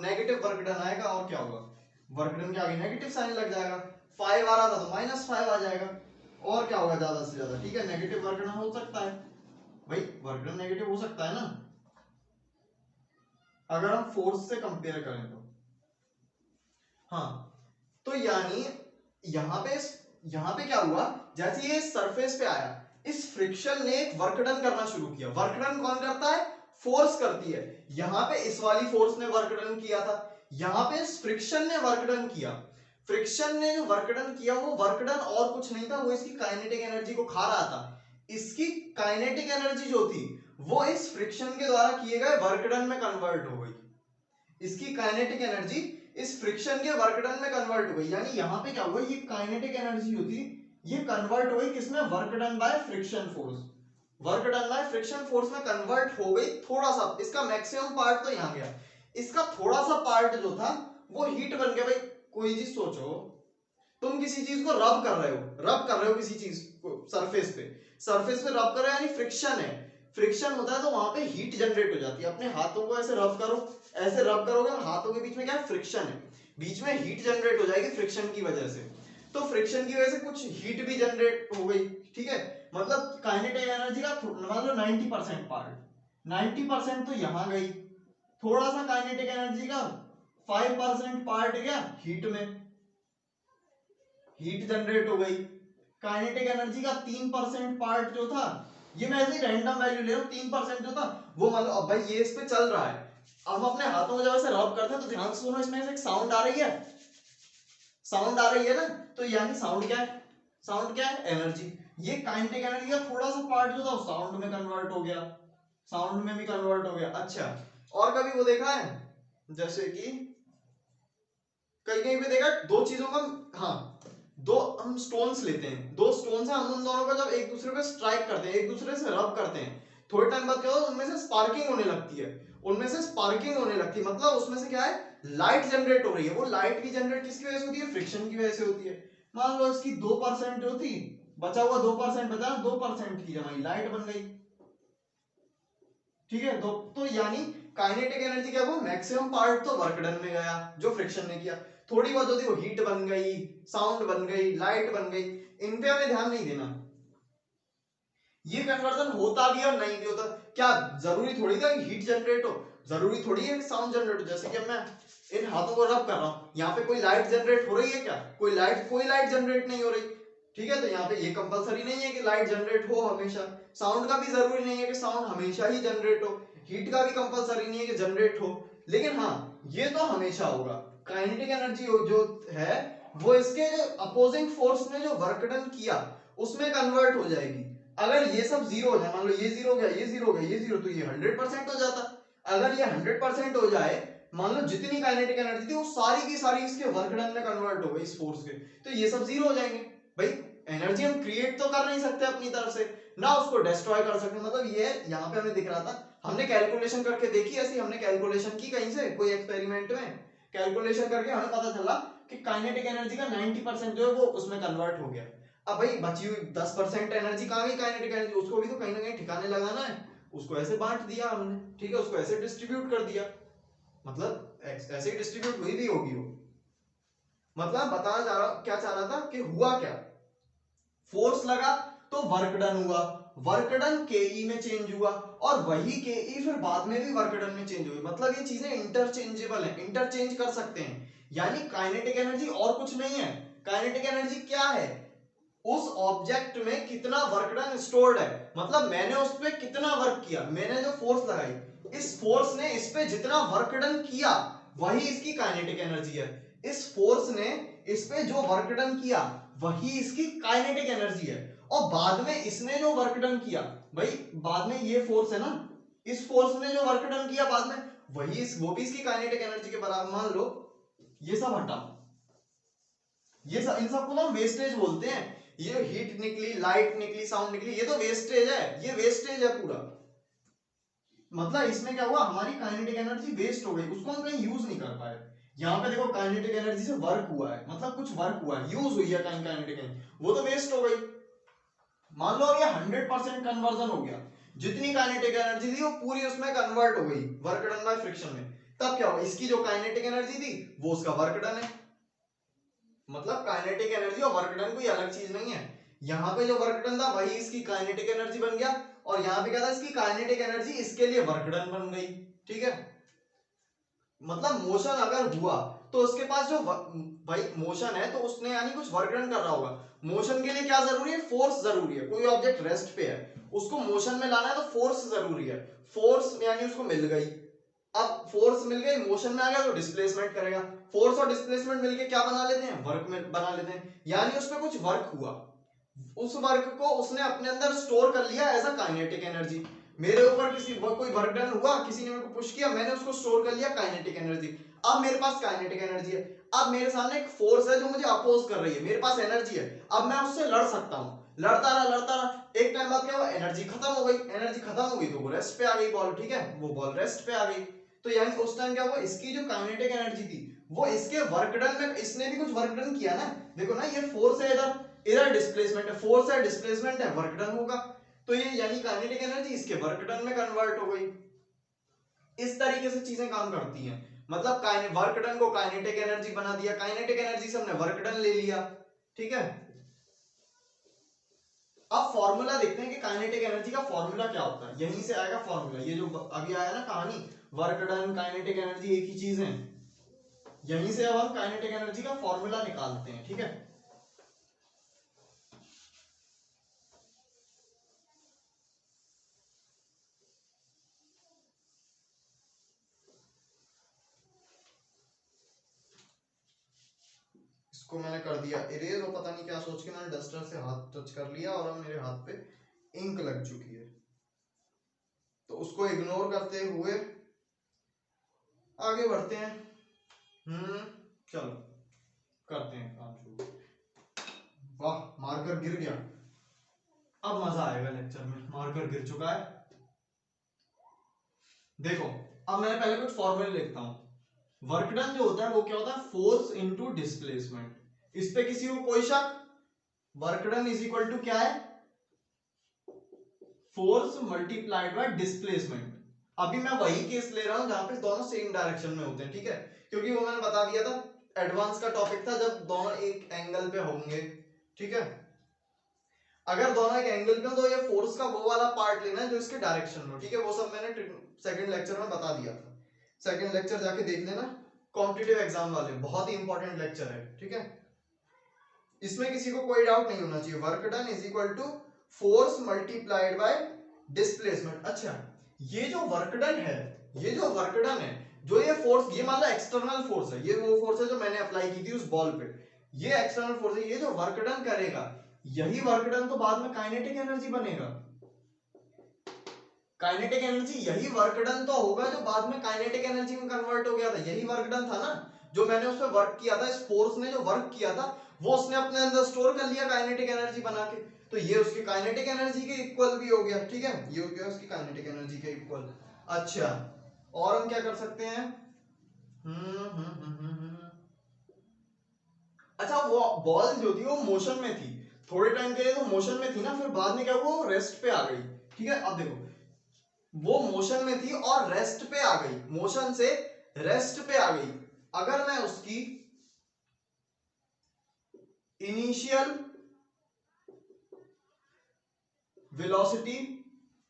negative work done आएगा, और क्या होगा, वर्क डन के आगे नेगेटिव साइन लग जाएगा, 5 आ रहा था तो -5 आ जाएगा, और क्या होगा ज्यादा से ज्यादा, ठीक है, नेगेटिव वर्क डन हो सकता है भाई, वर्क डन नेगेटिव हो सकता है ना, अगर हम फोर्स से कंपेयर करें तो। हाँ, तो यानी यहां पे क्या हुआ, जैसे ये सरफेस पे आया, इस फ्रिक्शन ने एक वर्क डन करना शुरू किया, वर्क डन कौन करता है, फोर्स करती है, यहां पे इस वाली फोर्स ने वर्क डन किया था, यहां पे इस फ्रिक्शन ने वर्क डन किया, फ्रिक्शन ने जो वर्क डन किया वो वर्क डन और कुछ नहीं था, वो इसकी काइनेटिक एनर्जी को खा रहा था, इसकी काइनेटिक एनर्जी जो थी वो इस फ्रिक्शन के द्वारा किए गए वर्क डन में कन्वर्ट हो गई, इसकी काइनेटिक एनर्जी इस फ्रिक्शन के वर्क डन में कन्वर्ट हो गई, यानी यहां पे क्या हुआ, ये काइनेटिक एनर्जी होती ये कन्वर्ट हो गई किसमें, work done by friction force, work done by friction force में कन्वर्ट हो गई, थोड़ा सा, इसका मैक्सिमम पार्ट तो यहां गया, इसका थोड़ा सा पार्ट जो था वो हीट बन गया। भाई कोई चीज सोचो, तुम किसी चीज को रब कर रहे हो, रब कर रहे हो किसी चीज को सरफेस पे, सरफेस पे रब कर रहे हो यानी फ्रिक्शन है, फ्रिक्शन होता है तो वहां पे हीट जनरेट हो जाती है, अपने हाथों को ऐसे रब करो, ऐसे रब करोगे हाथों के बीच में क्या है, फ्रिक्शन है, बीच में हीट जनरेट हो जाएगी फ्रिक्शन की वजह से, तो फ्रिक्शन की वजह से कुछ हीट भी जनरेट हो गई, ठीक है, मतलब काइनेटिक एनर्जी का मान लो 90% पार्ट, 90% तो यहां गई, थोड़ा सा काइनेटिक एनर्जी का 5% पार्ट गया हीट में, हीट जनरेट हो गई, काइनेटिक एनर्जी का 3% पार्ट जो था, ये मैं ऐसे रैंडम वैल्यू ले रहा हूं, 3% जो था वो मान लो, अब भाई ये इस पे चल रहा है, हम अपने हाथों में जब ऐसे रब करते हैं तो ध्यान से सुनो, इसमें से एक साउंड आ रही है, साउंड आ रही है ना, तो यानी साउंड क्या है, साउंड क्या है, एनर्जी, ये काइनेटिक एनर्जी का थोड़ा सा पार्ट जो था साउंड में कन्वर्ट हो गया, साउंड में भी कन्वर्ट हो गया। अच्छा, और कभी वो देखा है, जैसे कि कहीं कहीं पे देखा, दो चीजों का, हाँ, दो हम स्टोन्स लेते हैं, दो स्टोन्स हैं, हम उन दोनों का जब एक दूसरे पे स्ट्राइक करते हैं, एक दूसरे से रब करते हैं, थोड़े टाइम बाद क्या होता है, उनमें से स्पार्किंग होने लगती है, उनमें से स्पार्किंग होने लगती है, मतलब उसमें से क्या है, लाइट जनरेट हो रही है, वो लाइट की जनरेट किसकी वजह से होती है, फ्रिक्शन की वजह से होती है। मान लो इसकी 2% जो थी, बचा हुआ 2% बचा, 2% की जमाई लाइट बन गई, ठीक है, तो यानी काइनेटिक एनर्जी क्या हुआ, मैक्सिमम पार्ट तो वर्क डन में गया जो फ्रिक्शन ने किया, थोड़ी बहुत होती, वो हीट बन गई, साउंड बन गई, लाइट बन गई, इन पे हमें ध्यान नहीं देना। ये कन्वर्जन होता भी और नहीं भी होता, क्या जरूरी थोड़ी था कि हीट जनरेट हो, जरूरी थोड़ी है कि साउंड जनरेट हो। जैसे कि मैं इन हाथों को रब कर रहा हूं, यहाँ पे कोई लाइट जनरेट हो रही है क्या? कोई लाइट जनरेट नहीं हो रही, ठीक है। तो यहाँ पे ये कंपलसरी नहीं है कि लाइट जनरेट हो हमेशा। साउंड का भी जरूरी नहीं है कि साउंड हमेशा ही जनरेट हो, हीट का भी कंपलसरी नहीं है कि जनरेट हो, लेकिन हाँ ये तो हमेशा होगा। काइनेटिक एनर्जी जो है वो इसके जो अपोजिंग फोर्स ने जो वर्क डन किया उसमें कन्वर्ट हो जाएगी। अगर ये सब जीरो हो जाए, मान लो ये जीरो हो गया, ये जीरो हो गया, ये जीरो, तो ये 100% हो जाता। अगर ये 100% हो जाए, मान लो जितनी काइनेटिक एनर्जी थी वो सारी की सारी इसके वर्क डन में कन्वर्ट हो गई इस फोर्स के, तो ये सब जीरो हो जाएंगे। भाई एनर्जी हम क्रिएट तो कर नहीं सकते अपनी तरफ से, ना उसको डिस्ट्रॉय कर सकते। मतलब ये यहाँ पे हमें दिख रहा था, हमने कैलकुलेशन करके देखी, ऐसी हमने कैलकुलेशन की कहीं से कोई एक्सपेरिमेंट में, कैलकुलेशन करके हमें पता चला कि काइनेटिक एनर्जी का 90% जो है वो उसमें कन्वर्ट हो गया। अब भाई बची हुई 10% एनर्जी कहाँ गई काइनेटिक एनर्जी, उसको भी तो कहीं ना कहीं ठिकाने लगाना है, उसको ऐसे बांट दिया हमने, ठीक है, उसको ऐसे डिस्ट्रीब्यूट कर दिया, मतलब ऐसे डिस्ट्रीब्यूट हुई भी होगी वो। मतलब बताना चाह रहा, क्या चाह रहा था कि हुआ क्या, फोर्स लगा तो वर्क डन हुआ, वर्क डन केई में चेंज हुआ, और वही केई फिर बाद में भी वर्क डन में चेंज हुई। मतलब ये चीजें इंटरचेंजेबल हैं, इंटरचेंज कर सकते हैं। यानी काइनेटिक एनर्जी और कुछ नहीं है, काइनेटिक एनर्जी क्या है, उस ऑब्जेक्ट में कितना वर्क डन स्टोर्ड है। मतलब मैंने उस पर कितना वर्क किया, मैंने जो फोर्स लगाई, इस फोर्स ने इस पे जितना वर्क डन किया वही इसकी काइनेटिक एनर्जी है। इस फोर्स ने इस पे जो वर्क डन किया वही इसकी काइनेटिक एनर्जी है। और बाद में इसने जो वर्क डन किया, भाई बाद में ये फोर्स है ना, इस फोर्स ने जो वर्क डन किया बाद में वही वो भी इसकी काइनेटिक एनर्जी के बराबर। मान लो ये सब हटा, ये सब, इन सबको हम वेस्टेज बोलते हैं। ये हीट निकली, लाइट निकली, साउंड निकली, ये तो वेस्टेज है, ये वेस्टेज है पूरा। मतलब इसमें क्या हुआ, हमारी काइनेटिक एनर्जी वेस्ट हो गई, उसको हम कहीं यूज नहीं कर पाए। यहाँ पे देखो काइनेटिक एनर्जी से वर्क हुआ है, मतलब कुछ वर्क हुआ है, यूज हुई है कहीं काइनेटिक एनर्जी, वो तो वेस्ट हो गई। मान लो ये 100% कन्वर्जन हो गया, जितनी काइनेटिक एनर्जी थी वो पूरी उसमें कन्वर्ट हो गई वर्क डन बाय फ्रिक्शन में, तब क्या हुआ, इसकी जो काइनेटिक एनर्जी थी वो उसका वर्क डन है। मतलब काइनेटिक एनर्जी और वर्क डन कोई अलग चीज नहीं है। यहाँ पे जो वर्क डन था वही इसकी काइनेटिक एनर्जी बन गया, और यहाँ पे क्या था, इसकी काइनेटिक एनर्जी इसके लिए वर्क डन बन गई, ठीक है। मतलब मोशन अगर हुआ तो उसके पास जो भाई मोशन है तो उसने यानी कुछ वर्क डन कर रहा होगा। मोशन के लिए क्या जरूरी है, फोर्स जरूरी है। कोई ऑब्जेक्ट रेस्ट पे है, उसको मोशन में लाना है तो फोर्स जरूरी है, फोर्स यानी उसको मिल गई। अब फोर्स मिल गई, मोशन में आ गया तो डिस्प्लेसमेंट करेगा। फोर्स और डिस्प्लेसमेंट मिलके क्या बना लेते हैं, वर्क में बना लेते हैं। यानी उसमें कुछ वर्क हुआ, उस वर्क को उसने अपने अंदर स्टोर कर लिया एज अ काइनेटिक एनर्जी। मेरे ऊपर किसी कोई वर्क डन हुआ, किसी ने मेरे को पुश किया, मैंने उसको स्टोर कर लिया काइनेटिक एनर्जी। अब मेरे पास काइनेटिक एनर्जी है। अब मेरे सामने एक फोर्स है जो मुझे अपोज कर रही है, मेरे पास एनर्जी है, अब मैं उससे लड़ सकता हूँ। लड़ता रहा, एक टाइम बाद क्या हुआ, एनर्जी खत्म हो गई। एनर्जी खत्म हो गई तो वो रेस्ट पे आ गई बॉल, ठीक है, वो बॉल रेस्ट पे आ गई। तो यानी उस टाइम क्या हुआ, इसकी जो काइनेटिक एनर्जी थी वो इसके वर्क डन में, इसने भी कुछ वर्क डन किया ना। देखो ना, ये फोर्स है, इधर इधर डिस्प्लेसमेंट है, फोर्स है, डिस्प्लेसमेंट है, वर्क डन होगा। तो ये यानी काइनेटिक एनर्जी इसके वर्क डन में कन्वर्ट हो गई। इस तरीके से चीजें काम करती हैं। मतलब वर्क डन को काइनेटिक एनर्जी बना दिया, काइनेटिक एनर्जी से हमने वर्क डन ले लिया, ठीक है। अब फॉर्मूला देखते हैं कि काइनेटिक एनर्जी का फॉर्मूला क्या होता है। यहीं से आएगा फॉर्मूला, ये जो अभी आया ना कहानी, वर्क डन काइनेटिक एनर्जी एक ही चीज है। यहीं से अब हम काइनेटिक एनर्जी का फॉर्मूला निकालते हैं, ठीक है। इसको मैंने कर दिया इरेज, और पता नहीं क्या सोच के मैंने डस्टर से हाथ टच कर लिया और अब मेरे हाथ पे इंक लग चुकी है। तो उसको इग्नोर करते हुए आगे बढ़ते हैं। चलो करते हैं काम शुरू। वाह, मार्कर गिर गया, अब मजा आएगा लेक्चर में। मार्कर गिर चुका है। देखो अब मैं पहले कुछ फॉर्मूले लिखता हूं। वर्क डन जो होता है वो क्या होता है, फोर्स इनटू डिस्प्लेसमेंट। इस पे किसी को कोई शक, work done is equal to क्या है, फोर्स मल्टीप्लाइड बाय डिस्प्लेसमेंट। अभी मैं वही केस ले रहा हूं जहां पे दोनों सेम डायरेक्शन में होते हैं, ठीक है, क्योंकि वो मैंने बता दिया था एडवांस का टॉपिक था जब दोनों एक एंगल पे होंगे, ठीक है। अगर दोनों एक एंगल पे हो तो ये फोर्स का वो वाला पार्ट लेना है जो इसके डायरेक्शन में, ठीक है। वो सब मैंने सेकंड लेक्चर में बता दिया था, सेकंड लेक्चर जाके देख लेना, कॉम्पिटिटिव एग्जाम वाले, बहुत ही इंपॉर्टेंट लेक्चर है, ठीक है। इसमें किसी को कोई डाउट नहीं होना चाहिए। Work done is equal to force multiplied by displacement. अच्छा, ये जो वर्क डन है, ये जो वर्क डन है, जो ये फोर्स, ये मान लो एक्सटर्नल फोर्स है, ये वो फोर्स है जो मैंने अप्लाई की थी उस बॉल पे, ये एक्सटर्नल फोर्स है। ये जो वर्क डन करेगा, यही वर्क डन तो बाद में काइनेटिक एनर्जी बनेगा। काइनेटिक एनर्जी, यही वर्क डन तो होगा जो बाद में काइनेटिक एनर्जी में कन्वर्ट हो गया था। यही वर्क डन था ना, जो मैंने उस पर वर्क किया था, इस फोर्स ने जो वर्क किया था वो उसने अपने अंदर स्टोर कर लिया काइनेटिक एनर्जी बना के। तो ये उसकी काइनेटिक एनर्जी के इक्वल भी हो गया, ठीक है। ये हो गया उसकी काइनेटिक एनर्जी के इक्वल। अच्छा, और हम क्या कर सकते हैं? अच्छा, वो बॉल जो थी वो मोशन में थी, थोड़े टाइम के लिए तो मोशन में थी ना, फिर बाद में क्या हुआ, वो रेस्ट पे आ गई, ठीक है। अब देखो, वो मोशन में थी और रेस्ट पे आ गई, मोशन से रेस्ट पे आ गई। अगर मैं उसकी इनिशियल वेलोसिटी,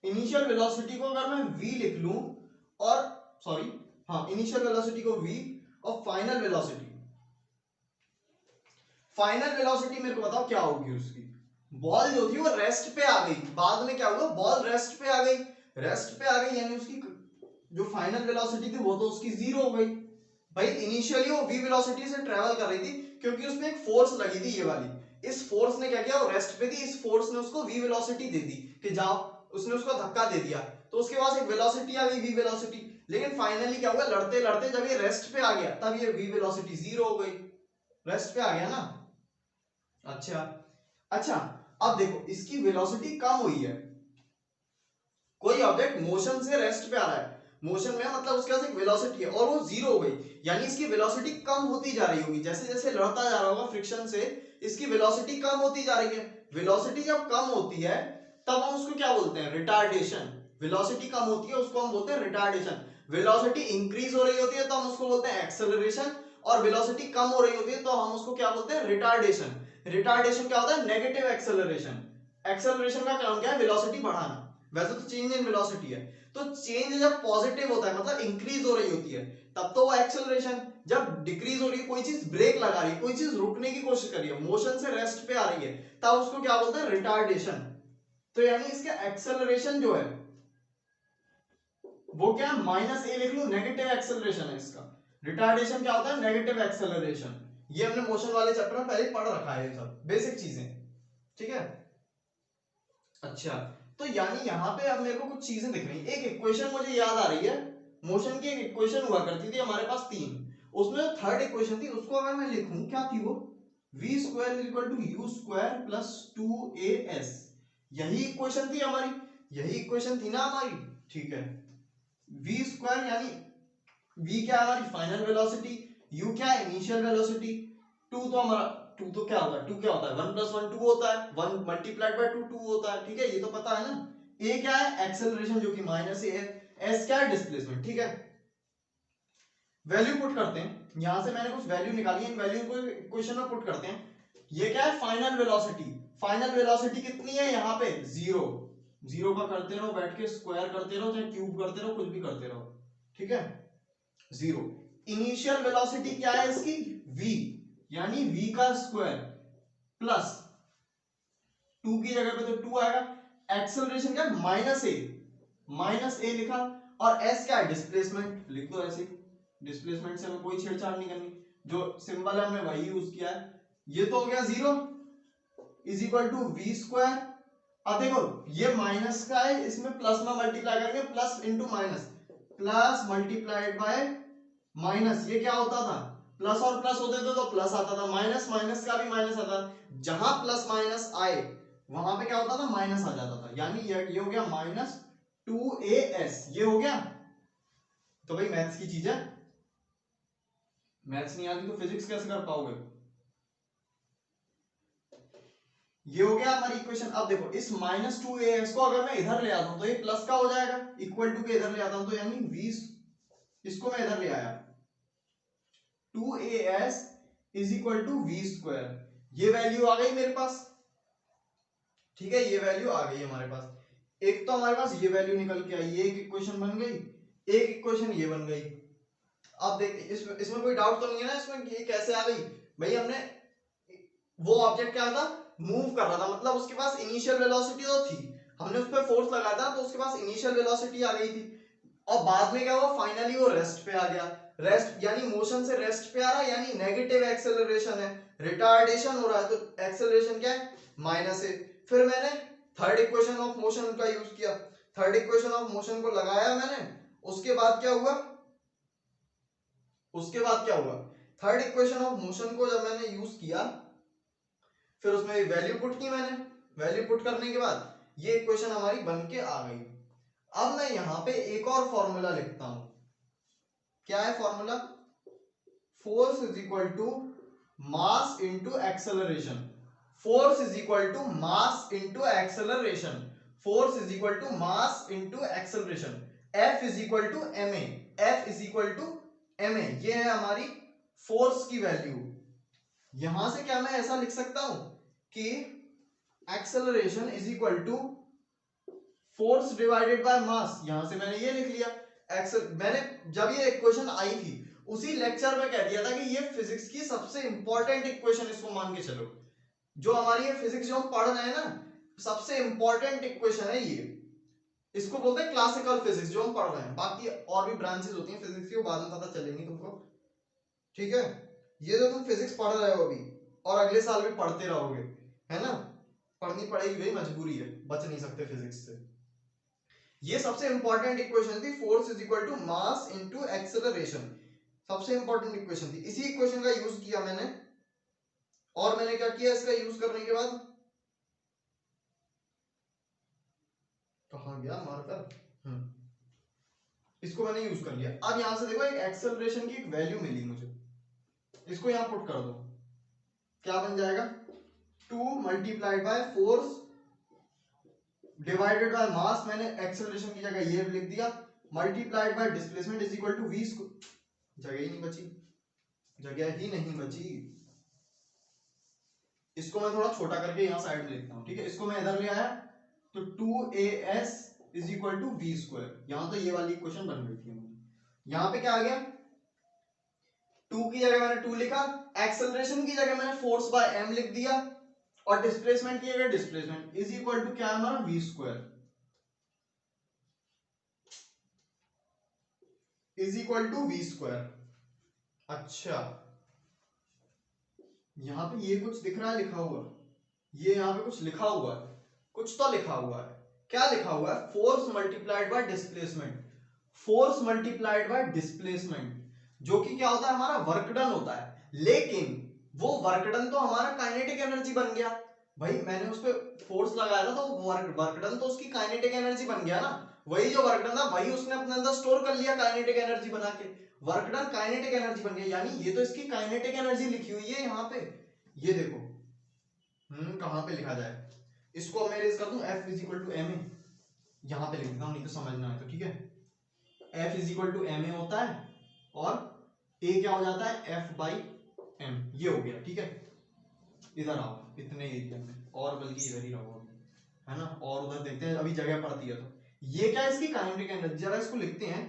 इनिशियल वेलोसिटी को अगर मैं v लिख लूं, और सॉरी, हाँ, इनिशियल वेलोसिटी को v और फाइनल वेलोसिटी, फाइनल वेलोसिटी मेरे को बताओ क्या होगी उसकी। बॉल जो थी वो रेस्ट पे आ गई, बाद में क्या हुआ, बॉल रेस्ट पे आ गई, रेस्ट पे आ गई, यानी उसकी जो फाइनल वेलोसिटी थी वो तो उसकी जीरो हो गई। भाई इनिशियली वो v वेलोसिटी से ट्रेवल कर रही थी, क्योंकि उसमें एक फोर्स लगी थी, ये वाली, इस फोर्स ने क्या किया, वो रेस्ट पे थी, इस फोर्स ने उसको v वेलोसिटी दे दी कि जाओ, उसने उसको धक्का दे दिया, तो उसके पास एक वेलोसिटी आ गई v वेलोसिटी। लेकिन फाइनली क्या हुआ, लड़ते लड़ते जब ये रेस्ट पे आ गया तब ये v वेलोसिटी जीरो हो गई, रेस्ट पे आ गया ना। अच्छा, अच्छा, अब देखो इसकी वेलोसिटी कम हुई है, कोई ऑब्जेक्ट मोशन से रेस्ट पे आ रहा है, मोशन में मतलब उसके पास एक वेलोसिटी है और वो जीरो हो गई, यानी इसकी वेलोसिटी कम होती जा रही होगी, जैसे जैसे लड़ता जा रहा होगा फ्रिक्शन से, इसकी वेलोसिटी कम होती जा रही है। वेलोसिटी जब कम होती है तब हम उसको क्या बोलते हैं, रिटार्डेशन। वेलोसिटी कम होती है उसको हम बोलते हैं रिटार्डेशन। वेलोसिटी इंक्रीज हो रही होती है तो हम उसको बोलते हैं एक्सेलरेशन, और वेलोसिटी कम हो रही होती है तो हम उसको क्या बोलते हैं, रिटार्डेशन। रिटार्डेशन क्या होता है, नेगेटिव एक्सेलरेशन। एक्सेलरेशन का काम क्या है, वेलोसिटी बढ़ाना, वैसे तो चेंज इन वेलोसिटी है। तो चेंज जब पॉजिटिव होता है, मतलब इंक्रीज हो रही होती है, तब तो वो एक्सेलरेशन। जब डिक्रीज हो रही है, कोई चीज ब्रेक लगा रही है, कोई चीज रुकने की कोशिश कर रही है, मोशन से रेस्ट पे आ रही है, तब उसको क्या बोलते हैं, रिटार्डेशन। तो यानी इसका एक्सेलरेशन जो है वो क्या है, माइनस ए लिख लो, नेगेटिव एक्सेलरेशन है इसका। रिटार्डेशन क्या होता है, नेगेटिव एक्सेलरेशन। ये हमने मोशन वाले चैप्टर में पहले पढ़ रखा है, ये सब बेसिक चीजें, ठीक है। अच्छा, तो यानी यहाँ पे अब मेरे को कुछ चीजें दिख रही हैं। एक इक्वेशन मुझे याद आ रही है, मोशन की एक इक्वेशन हुआ करती थी हमारे पास तीन, उसमें जो थर्ड इक्वेशन थी उसको अगर मैं लिखूं, क्या थी वो, v square is equal to u square plus 2as। यही इक्वेशन थी हमारी, यही इक्वेशन थी ना हमारी, ठीक है। v स्क्वायर यानी v क्या है, हमारी फाइनल वेलोसिटी, u क्या है, इनिशियल वेलोसिटी, 2 तो हमारा, 2 तो क्या होता है, 2 क्या होता है, 1 प्लस 1 2 होता है, 1 मल्टीप्लाइड बाय 2 2 होता है, ठीक है, ये तो पता है ना। a क्या है, एक्सेलरेशन जो कि माइनस a है, s क्या है, डिस्प्लेसमेंट, ठीक है। वैल्यू पुट करते हैं, यहां से मैंने कुछ वैल्यू निकाली है, इन वैल्यू को इक्वेशन में पुट करते हैं। ये क्या है, फाइनल वेलोसिटी, फाइनल वेलोसिटी कितनी है यहाँ पे, जीरो, जीरो का करते रहो बैठ के, स्क्वायर करते रहो, चाहे क्यूब करते रहो, कुछ भी करते रहो, ठीक है, जीरो। इनिशियल वेलोसिटी क्या है इसकी, v, यानी v का स्क्वायर प्लस 2 की जगह पे तो 2 आएगा, एक्सेलरेशन क्या, माइनस ए लिखा, और s क्या है, डिस्प्लेसमेंट, लिख दो ऐसे, डिस्प्लेसमेंट से हमें कोई छेड़छाड़ नहीं करनी, जो सिंबल है हमने वही यूज किया है। ये तो हो गया zero is equal to v square. अब देखो ये माइनस का है, इसमें प्लस में मल्टीप्लाई करेंगे, plus into minus, plus multiplied by minus, ये क्या होता था, प्लस और प्लस होते थे तो प्लस आता था, माइनस माइनस का भी माइनस आता था, जहां प्लस माइनस आए वहां पे क्या होता था, माइनस आ जाता था, यानी ये हो गया माइनस 2as, ये हो गया। तो भाई मैथ्स की चीज है, मैथ्स नहीं आती तो फिजिक्स कैसे कर पाओगे। ये हो गया हमारी इक्वेशन। अब देखो इस माइनस 2as को अगर मैं इधर ले आता हूं तो ये प्लस का हो जाएगा, इक्वल टू के इधर ले आता हूं तो यानी 20, इसको मैं इधर ले आया, 2as is equal to v square. ये वैल्यू आ गई मेरे पास, ठीक है, ये वैल्यू आ गई हमारे पास। एक तो हमारे पास ये वैल्यू निकल के आई, ये एक इक्वेशन बन गई, एक इक्वेशन ये बन गई। अब देख इसमें कोई डाउट तो नहीं है ना, इसमें ये कैसे आ गई? भाई हमने वो ऑब्जेक्ट क्या था, मूव कर रहा था, मतलब उसके पास इनिशियल वेलोसिटी तो थी, हमने उस पर फोर्स लगाया था तो उसके पास इनिशियल वेलोसिटी आ गई थी, और बाद में क्या हुआ, फाइनली वो रेस्ट पे आ गया। रेस्ट यानी मोशन से रेस्ट पे आ रहा है, यानी नेगेटिव एक्सेलरेशन है, रिटार्डेशन हो रहा है, तो एक्सेलरेशन क्या है, माइनस है। फिर मैंने थर्ड इक्वेशन ऑफ मोशन का यूज किया, थर्ड इक्वेशन ऑफ मोशन को लगाया मैंने, उसके बाद क्या हुआ, उसके बाद क्या हुआ, थर्ड इक्वेशन ऑफ मोशन को जब मैंने यूज किया, फिर उसमें वैल्यू पुट की मैंने, वैल्यू पुट करने के बाद ये इक्वेशन हमारी बन के आ गई। अब मैं यहां पे एक और फॉर्मूला लिखता हूं, क्या है formula, force is equal to mass into acceleration, force is equal to mass into acceleration, force is equal to mass into acceleration, F is equal to ma, F is equal to ma, ये है हमारी force की value. यहां से क्या मैं ऐसा लिख सकता हूं कि acceleration is equal to force divided by mass, यहां से मैंने ये लिख लिया। मैंने जब ये इक्वेशन आई थी उसी लेक्चर में कह दिया था कि ये फिजिक्स की सबसे इंपॉर्टेंट इक्वेशन, इसको मान के चलो, जो हमारी ये फिजिक्स जो हम पढ़ रहे हैं ना, सबसे इंपॉर्टेंट इक्वेशन है ये, इसको बोलते हैं क्लासिकल फिजिक्स जो हम पढ़ रहे हैं। बाकी और भी ब्रांचेस होती हैं फिजिक्स की, वो बाद में पता चलेंगी तुमको, ठीक है। ये जो तुम फिजिक्स पढ़ रहे हो अभी और अगले साल भी पढ़ते रहोगे, है ना, पढ़नी पड़ेगी भाई, मजबूरी है, बच नहीं सकते फिजिक्स से। ये सबसे इंपॉर्टेंट इक्वेशन थी, force is equal to mass into acceleration, सबसे इंपॉर्टेंट इक्वेशन थी। इसी इक्वेशन का यूज किया मैंने, और मैंने क्या किया इसका यूज करने के बाद, कहां गया मार्कर, इसको मैंने यूज कर लिया। अब यहां से देखो एक एक्सेलरेशन की एक वैल्यू मिली मुझे, इसको यहां पुट कर दो, क्या बन जाएगा, 2 multiplied by force divided by mass, मैंने एक्सेलरेशन की जगह ये लिख दिया, multiplied by displacement is equal to v, जगह ही नहीं बची, जगह ही नहीं बची। इसको मैं थोड़ा छोटा करके यहां साइड में लिखता हूं, ठीक है, इसको मैं इधर ले आया, तो 2as is equal to v square, यहां तो ये वाली इक्वेशन बन गई थी। यहां पे क्या आ गया, 2 की जगह मैंने 2 लिखा, एक्सेलरेशन की जगह मैंने फोर्स बाय m लिख दिया, और डिस्प्लेसमेंट की जगह डिस्प्लेसमेंट इज इक्वल टू क्या है हमारा, v square, is equal to v square. अच्छा, यहां पे ये कुछ दिख रहा है लिखा हुआ, ये यहां पे कुछ लिखा हुआ है, कुछ तो लिखा हुआ है, क्या लिखा हुआ है, force multiplied by displacement, force multiplied by displacement, जो कि क्या होता है, हमारा वर्क डन होता है, लेकिन वो वर्क डन तो हमारा काइनेटिक एनर्जी बन गया। भाई मैंने उस पर फोर्स लगाया था तो वर्क डन तो उसकी काइनेटिक एनर्जी बन गया ना, वही जो वर्क डन था वही उसने अपने अंदर स्टोर कर लिया काइनेटिक एनर्जी बना के, वर्क डन काइनेटिक एनर्जी बन गया, यानी ये तो इसकी काइनेटिक एनर्जी लिखी हुई है यहाँ पे, ये देखो, कहां पे लिखा जाए, इसको मैं रेज कर दूं, F is equal to M A, यहां पे लिख देता हूं, नहीं तो समझना है तो, ठीक है, F is equal to M A होता है, और A क्या हो जाता है, F बाई एम, ये हो गया, ठीक है। इधर आओ, इतने एरिया में, और बल्कि इधर ही रहो अभी, है ना, और उधर देखते हैं अभी जगह पड़ती है तो, ये क्या है इसकी काइनेटिक एनर्जी, जरा इसको लिखते हैं,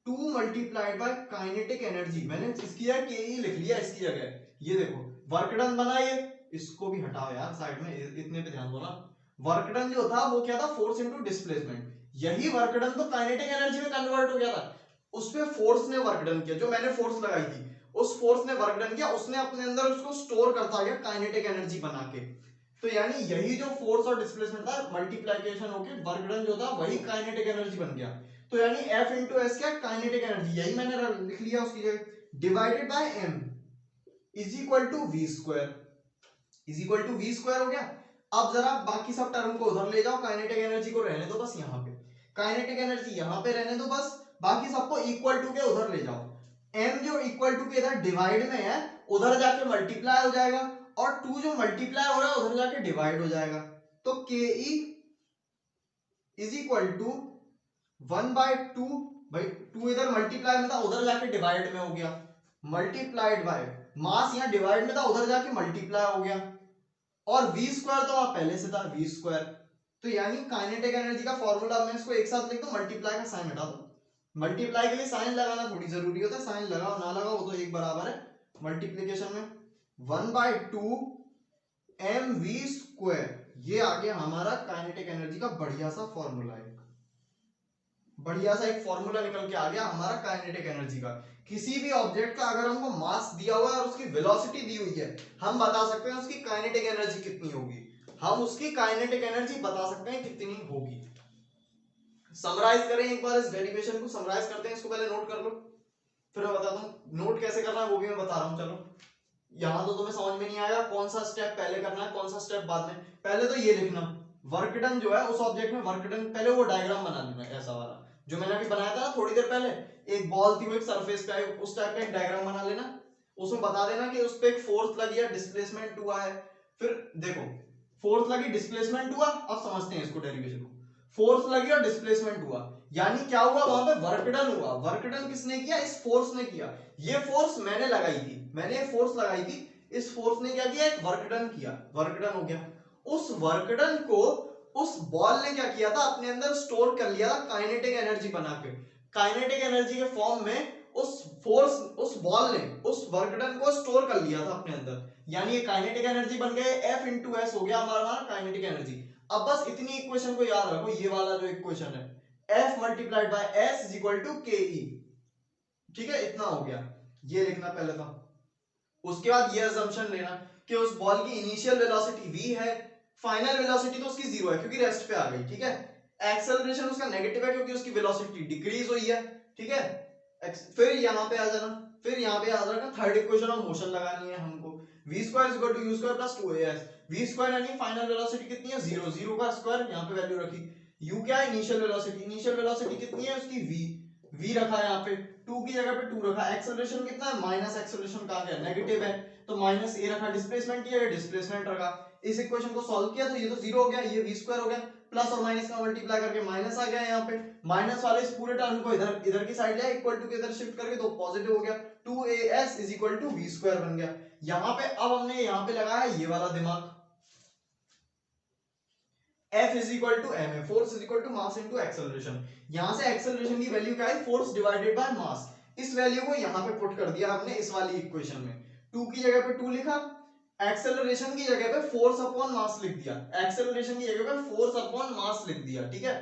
2 मल्टीप्लाइड बाय काइनेटिक एनर्जी, मैंने इसकी जगह के ही लिख लिया इसकी जगह, ये देखो वर्क डन बना ये, इसको भी हटाओ यार साइड में, इतने पे ध्यान दो ना, वर्क डन जो था वो क्या था, फोर्स इनटू डिस्प्लेसमेंट, यही वर्क डन तो काइनेटिक एनर्जी में कन्वर्ट हो गया था, उस पे फोर्स ने वर्क डन किया, जो मैंने फोर्स लगाई थी उस फोर्स ने वर्क डन किया, उसने अपने अंदर उसको स्टोर करता गया काइनेटिक एनर्जी बना के, तो यानी यही जो फोर्स और डिस्प्लेसमेंट था मल्टीप्लिकेशन होके वर्क डन जो था वही काइनेटिक एनर्जी बन गया, तो यानी F इंटू एस क्या, काइनेटिक एनर्जी, यही मैंने लिख लिया उसकी जगह, divided by m is equal to v square, is equal to v square हो गया। अब जरा बाकी सब टर्म को उधर ले जाओ, काइनेटिक एनर्जी को रहने दो बस यहाँ पे, काइनेटिक एनर्जी यहाँ पे रहने दो बस, बाकी सबको इक्वल टू के उधर ले जाओ, m जो इक्वल टू के इधर डिवाइड में है उधर जाके मल्टीप्लाई हो जाएगा, और 2 जो मल्टीप्लाई हो रहा है उधर जाके डिवाइड हो जाएगा, तो के इज इक्वल टू 1/2, भाई 2 इधर मल्टीप्लाई में था उधर जाके डिवाइड में हो गया, मल्टीप्लाइड बाय मास यहाँ डिवाइड में था, उधर जाके मल्टीप्लाई हो गया, और v स्क्वायर तो वहां पहले से था v स्क्वायर। तो यानी काइनेटिक एनर्जी का फॉर्मूला मैं इसको एक साथ लिख दूं, मल्टीप्लाई का साइन हटा दो। मल्टीप्लाई के लिए साइन लगाना थोड़ी जरूरी होता है, साइन लगाओ ना लगाओ वो तो एक बराबर है। मल्टीप्लीकेशन में 1/2 mv स्क्वायर, ये आ गया हमारा काइनेटिक एनर्जी का बढ़िया सा फॉर्मूला है, बढ़िया सा एक फॉर्मूला निकल के आ गया हमारा काइनेटिक एनर्जी का। किसी भी ऑब्जेक्ट का अगर हमको मास दिया हुआ है और उसकी वेलोसिटी दी हुई है, हम बता सकते हैं उसकी काइनेटिक एनर्जी कितनी होगी, हम उसकी काइनेटिक एनर्जी बता सकते हैं कितनी होगी। समराइज करें एक बार इस डेरिवेशन को, समराइज करते हैं इसको, पहले नोट कर लो फिर मैं बताता हूँ नोट कैसे करना है वो भी मैं बता रहा हूँ। चलो यहां तो तुम्हें समझ में नहीं आएगा कौन सा स्टेप पहले करना है कौन सा स्टेप बाद में। पहले तो ये लिखना वर्क डन जो है उस ऑब्जेक्ट में वर्क डन, पहले वो डायग्राम बना लेना ऐसा वाला जो मैंने अभी बनाया था ना थोड़ी देर पहले, एक बॉल थी वो एक सरफेस पे उस टाइप का एक डायग्राम बना लेना, उसमें बता देना कि उस पे एक फोर्स लगी है, डिस्प्लेसमेंट हुआ है। फिर देखो फोर्स लगी डिस्प्लेसमेंट हुआ, अब समझते हैं इसको डेरिवेशन को। फोर्स लगी और डिस्प्लेसमेंट हुआ यानी क्या हुआ, वहां पे वर्क डन हुआ। वर्क डन किसने किया, इस फोर्स ने किया। ये फोर्स मैंने लगाई थी, मैंने फोर्स लगाई थी, इस फोर्स ने क्या किया, एक वर्क डन किया, वर्क डन हो गया। उस वर्क डन को उस बॉल ने क्या किया था, अपने अंदर स्टोर कर लिया था काइनेटिक एनर्जी बना के। काइनेटिक एनर्जी के फॉर्म में उस फोर्स, उस बॉल ने उस वर्क डन को स्टोर कर लिया था अपने अंदर, यानी ये काइनेटिक एनर्जी बन गए F इंटू एस हो गया हमारा काइनेटिक एनर्जी। अब बस इतनी इक्वेशन को याद रखो, ये वाला जो इक्वेशन है F multiplied by S is equal to KE, ठीक है इतना हो गया, ये लिखना पहले था। उसके बाद ये असम्पशन लेना कि उस बॉल की इनिशियल वेलोसिटी v है, फाइनल वेलोसिटी तो उसकी 0 है क्योंकि रेस्ट पे आ गई, ठीक है। एक्सेलरेशन उसका नेगेटिव है क्योंकि उसकी वेलोसिटी डिक्रीज हुई है, ठीक है। फिर यहाँ पे आ जाना, फिर यहाँ पे याद रखना थर्ड इक्वेशन ऑफ मोशन लगानी है हमको, v square is equal to u square plus 2as। v square यानी फाइनल वेलोसिटी कितनी है 0, 0 का स्क्वायर यहाँ पे वैल्यू रखी। u क्या है, इनिशियल वेलोसिटी, इनिशियल वेलोसिटी कितनी है उसकी v रखा यहाँ पे, 2 की जगह पे 2 रखा। एक्सेलरेशन कितना है, माइनस एक्सेलरेशन कहां गया, नेगेटिव है तो माइनस a रखा। डिस्प्लेसमेंट की जगह डिस्प्लेसमेंट रखा। इस इक्वेशन को सॉल्व किया तो ये तो 0 हो गया, ये v स्क्वायर हो गया, प्लस और माइनस का मल्टीप्लाई करके माइनस आ गया यहाँ पे। माइनस वाले इस पूरे टर्म को इधर इधर की साइड ले, इक्वल टू के इधर शिफ्ट करके तो पॉजिटिव हो गया, 2as is equal to v square बन गया। यहाँ पे अब हमने यहाँ पे लगाया ये वाला दिमाग, F is equal to m, force is equal to mass into acceleration. यहां से एक्सेलरेशन की वैल्यू क्या है, फोर्स डिवाइडेड बाय मास। इस वैल्यू को यहां पे पुट कर दिया हमने इस वाली इक्वेशन में, 2 की जगह पे 2 लिखा, एक्सेलरेशन की जगह पे फोर्स अपॉन मास लिख दिया, एक्सेलरेशन की जगह पे फोर्स अपॉन मास लिख दिया, ठीक है।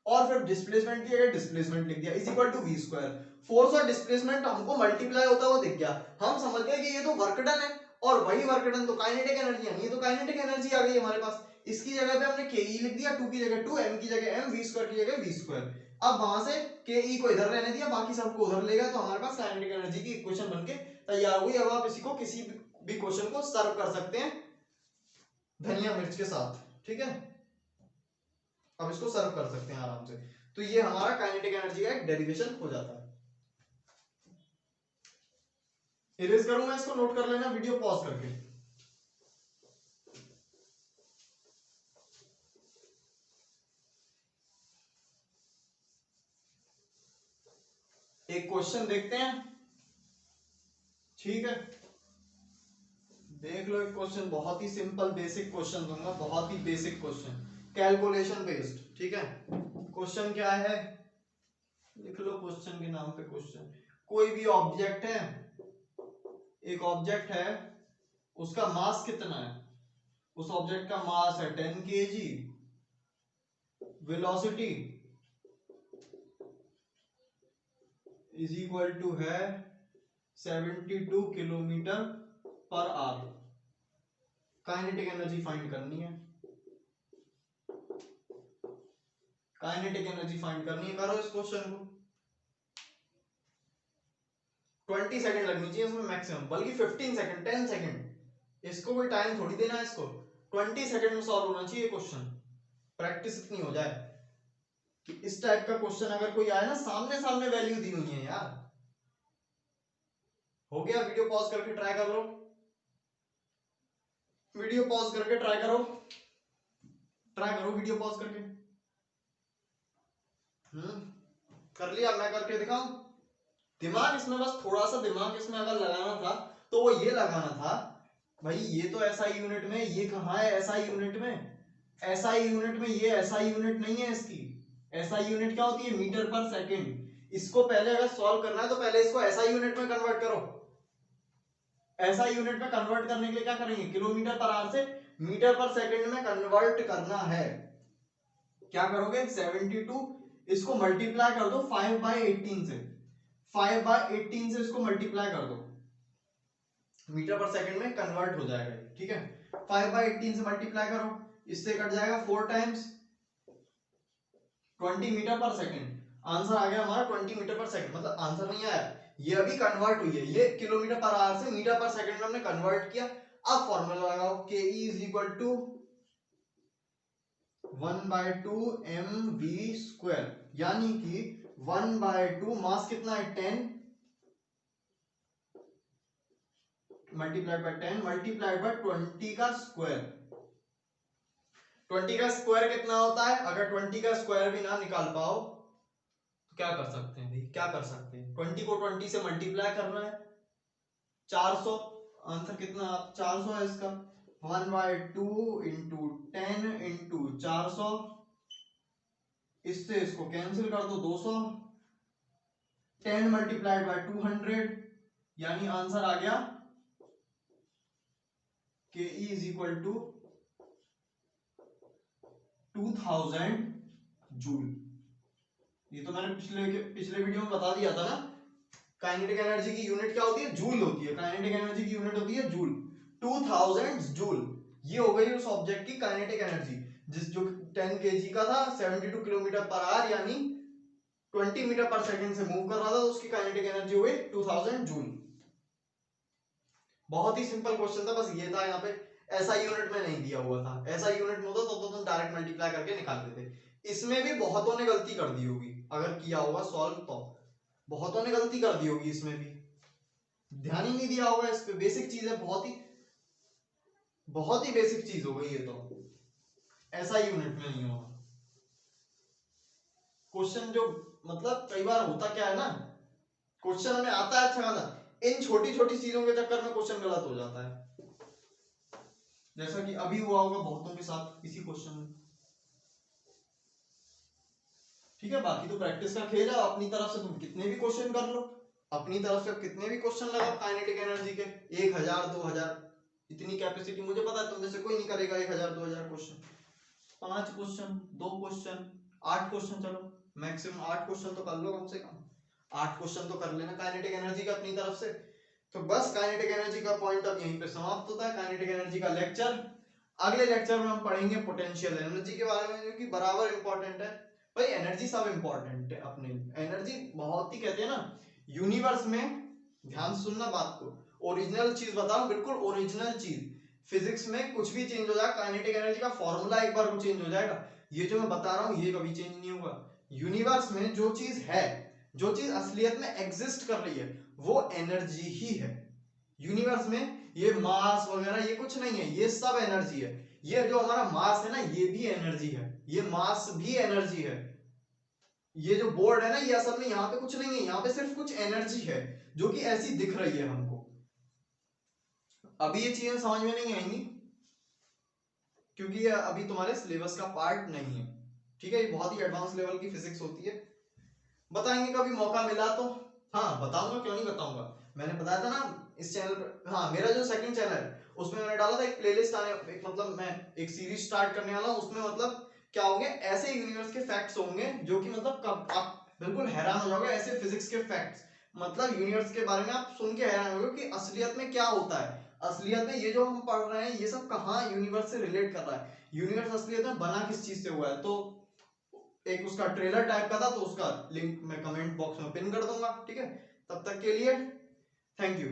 और फिर डिस्प्लेसमेंट की जगह डिस्प्लेसमेंट लिख दिया is equal to v square. Force और डिस्प्लेसमेंट हमको मल्टीप्लाई होता हुआ दिख गया, हम समझ गए कि ये तो वर्क डन है, और वही वर्क डन तो काइनेटिक एनर्जी है, ये तो काइनेटिक एनर्जी आ गई हमारे पास। इसकी जगह पे हमने ke लिख दिया, 2 की जगह 2, m की जगह m, v स्क्वायर की जगह v स्क्वायर। अब वहां से ke को इधर रहने दिया, बाकी सबको उधर ले गया, तो हमारे पास काइनेटिक एनर्जी की इक्वेशन बनके तैयार हुई। अब आप इसी को किसी भी क्वेश्चन को सर्व कर सकते हैं धनिया मिर्च के साथ, ठीक है। अब इसको सर्व कर सकते हैं आराम से। तो ये हमारा काइनेटिक एनर्जी का एक डेरिवेशन हो जाता है। इरेज करूं मैं इसको, नोट कर लेना वीडियो पॉज करके। एक क्वेश्चन देखते हैं, ठीक है। देख लो एक क्वेश्चन, बहुत ही सिंपल बेसिक क्वेश्चन दूंगा, बहुत ही बेसिक क्वेश्चन, कैलकुलेशन बेस्ड, ठीक है। क्वेश्चन क्या है, लिख लो क्वेश्चन के नाम पे क्वेश्चन। कोई भी ऑब्जेक्ट है, एक ऑब्जेक्ट है, उसका मास कितना है, उस ऑब्जेक्ट का मास है 10 kg, velocity is equal to है 72 kilometre per hour. Kinetic energy find करनी है, काइनेटिक एनर्जी फाइंड करनी है। करो इस क्वेश्चन को, 20 सेकंड लगनी चाहिए इसमें मैक्सिमम, बल्कि 15 सेकंड, 10 सेकंड, इसको कोई टाइम थोड़ी देना है इसको, 20 सेकंड में सॉल्व होना चाहिए क्वेश्चन। प्रैक्टिस इतनी हो जाए कि इस टाइप का क्वेश्चन अगर कोई आए ना, सामने सामने वैल्यू दी हुई है यार। हो गया, वीडियो पॉज करके ट्राई कर लो, वीडियो पॉज करके ट्राई करो, ट्राई करो वीडियो पॉज करके। कर लिया, मैं करके दिखाऊं। दिमाग इसमें बस थोड़ा सा दिमाग इसमें अगर लगाना था तो वो ये लगाना था भाई ये तो एसआई यूनिट में, ये कहाँ है एसआई यूनिट में, एसआई यूनिट में, ये एसआई यूनिट नहीं है इसकी। एसआई यूनिट क्या होती है, मीटर पर सेकंड। इसको पहले अगर सॉल्व करना है तो पहले इसको एसआई यूनिट में कन्वर्ट करो। एसआई यूनिट में कन्वर्ट करने के लिए क्या करेंगे, किलोमीटर पर आवर से मीटर पर सेकंड में कन्वर्ट करना है। क्या करोगे, 72 इसको मल्टीप्लाई कर दो 5/18 से, 5/18 से इसको मल्टीप्लाई कर दो, मीटर पर सेकंड में कन्वर्ट हो जाएगा। ठीक है, 5/18 से मल्टीप्लाई करो, इससे कट जाएगा 4 टाइम्स 20 मीटर पर सेकंड। आंसर आ गया हमारा 20 मीटर पर सेकंड। मतलब आंसर नहीं आया, ये अभी कन्वर्ट हुई है, ये किलोमीटर पर आवर से मीटर पर सेकंड में हमने कन्वर्ट किया। अब फॉर्मूला लगाओ, K is equal to 1/2 mv square, यानी कि 1/2 मास कितना है 10 मल्टीप्लाइड बाय 10 मल्टीप्लाइड बाय 20 का स्क्वायर। 20 का स्क्वायर कितना होता है, अगर 20 का स्क्वायर भी ना निकाल पाओ तो क्या कर सकते हैं भाई, क्या कर सकते हैं, 20 को 20 से मल्टीप्लाई करना है, 400। आंसर कितना 400 है इसका। 1/2 इंटू 10 इंटू 400, इससे इसको कैंसिल कर दो 200, 10 मल्टीप्लाइड बाय 200, यानी आंसर आ गया के इज इक्वल टू 2000 जूल। ये तो मैंने पिछले वीडियो में बता दिया था ना, काइनेटिक एनर्जी की यूनिट क्या होती है, जूल होती है। काइनेटिक एनर्जी की यूनिट होती है जूल, 2000 जूल। ये हो गई उस ऑब्जेक्ट की काइनेटिक एनर्जी, जिस जो 10 केजी का था, 72 किलोमीटर पर आवर यानी 20 मीटर पर सेकंड से मूव कर रहा था, तो उसकी काइनेटिक एनर्जी हो गई 2000 जूल। बहुत ही सिंपल क्वेश्चन था, बस ये था यहाँ पे एसआई यूनिट में नहीं दिया हुआ था। एसआई यूनिट में होता तो तुम डायरेक्ट मल्टीप्लाई करके निकाल देते। इसमें भी बहुतों ने गलती कर दी होगी, अगर किया होगा सॉल्व तो बहुतों ने गलती कर दी होगी, इसमें भी ध्यान ही नहीं दिया होगा इस पे। बेसिक चीज है, बहुत ही बेसिक चीज हो गई ये तो, एसआई यूनिट में नहीं होगा क्वेश्चन। जो मतलब कई बार होता क्या है ना, क्वेश्चन हमें आता है अच्छा खासा, इन छोटी छोटी चीजों के चक्कर में क्वेश्चन गलत हो जाता है, जैसा कि अभी हुआ होगा बहुतों के साथ इसी क्वेश्चन में। ठीक है, बाकी तो प्रैक्टिस का खेल है, अपनी तरफ से तुम कितने भी क्वेश्चन कर लो, अपनी तरफ से कितने भी क्वेश्चन लगाओ काइनेटिक एनर्जी के, 1000 2000 इतनी कैपेसिटी, मुझे पता है तुम में से कोई नहीं करेगा 1000 2000 क्वेश्चन। 5 क्वेश्चन, 2 क्वेश्चन, 8 क्वेश्चन, चलो मैक्सिमम 8 क्वेश्चन तो कर लो, कम से कम 8 क्वेश्चन तो कर लेना काइनेटिक एनर्जी का अपनी तरफ से। तो बस काइनेटिक एनर्जी का पॉइंट अब यहीं पे समाप्त होता है, काइनेटिक एनर्जी का लेक्चर। अगले लेक्चर में हम पढ़ेंगे पोटेंशियल एनर्जी के बारे में, जो कि बराबर इंपॉर्टेंट है भाई। एनर्जी सब इंपॉर्टेंट है अपने, एनर्जी बहुत ही कहते हैं ना यूनिवर्स में। ध्यान सुनना बात को, ओरिजिनल चीज बताओ, बिल्कुल ओरिजिनल चीज। फिजिक्स में कुछ भी चेंज हो जाए, काइनेटिक एनर्जी का फॉर्मूला एक बार को चेंज हो जाएगा, ये जो मैं बता रहा हूं ये कभी चेंज नहीं होगा। यूनिवर्स में जो चीज है, जो चीज असलियत में एग्जिस्ट कर रही है, वो एनर्जी ही है। यूनिवर्स में ये मास वगैरह ये कुछ नहीं है, ये सब एनर्जी है। ये जो हमारा मास है ना, ये भी एनर्जी है, ये मास भी एनर्जी है। ये जो बोर्ड है ना, ये असल में यहाँ पे कुछ नहीं है, यहाँ पे सिर्फ कुछ एनर्जी है जो कि ऐसी दिख रही है हमको। अभी ये चीजें समझ में नहीं आएंगी क्योंकि ये अभी तुम्हारे सिलेबस का पार्ट नहीं है। ठीक है, ये बहुत ही एडवांस लेवल की फिजिक्स होती है, बताएंगे कभी मौका मिला तो। हाँ बताऊंगा, क्यों नहीं बताऊंगा। मैंने बताया था ना इस चैनल पर, हाँ मेरा जो सेकंड चैनल है उसमें मैंने डाला था एक प्लेलिस्ट आने, एक मतलब मैं एक सीरीज स्टार्ट करने वाला हूँ। उसमें मतलब क्या होंगे, ऐसे यूनिवर्स के फैक्ट्स होंगे जो कि मतलब कब आप बिल्कुल हैरान हो जाओगे, ऐसे फिजिक्स के फैक्ट्स। मतलब यूनिवर्स के बारे में आप सुन के हैरान होगे कि असलियत में क्या होता है, असलियत में ये जो हम पढ़ रहे हैं ये सब कहाँ यूनिवर्स से रिलेट कर रहा है, यूनिवर्स असलियत में बना किस चीज से हुआ है। तो एक उसका ट्रेलर टाइप का था, तो उसका लिंक मैं कमेंट बॉक्स में पिन कर दूंगा। ठीक है, तब तक के लिए थैंक यू।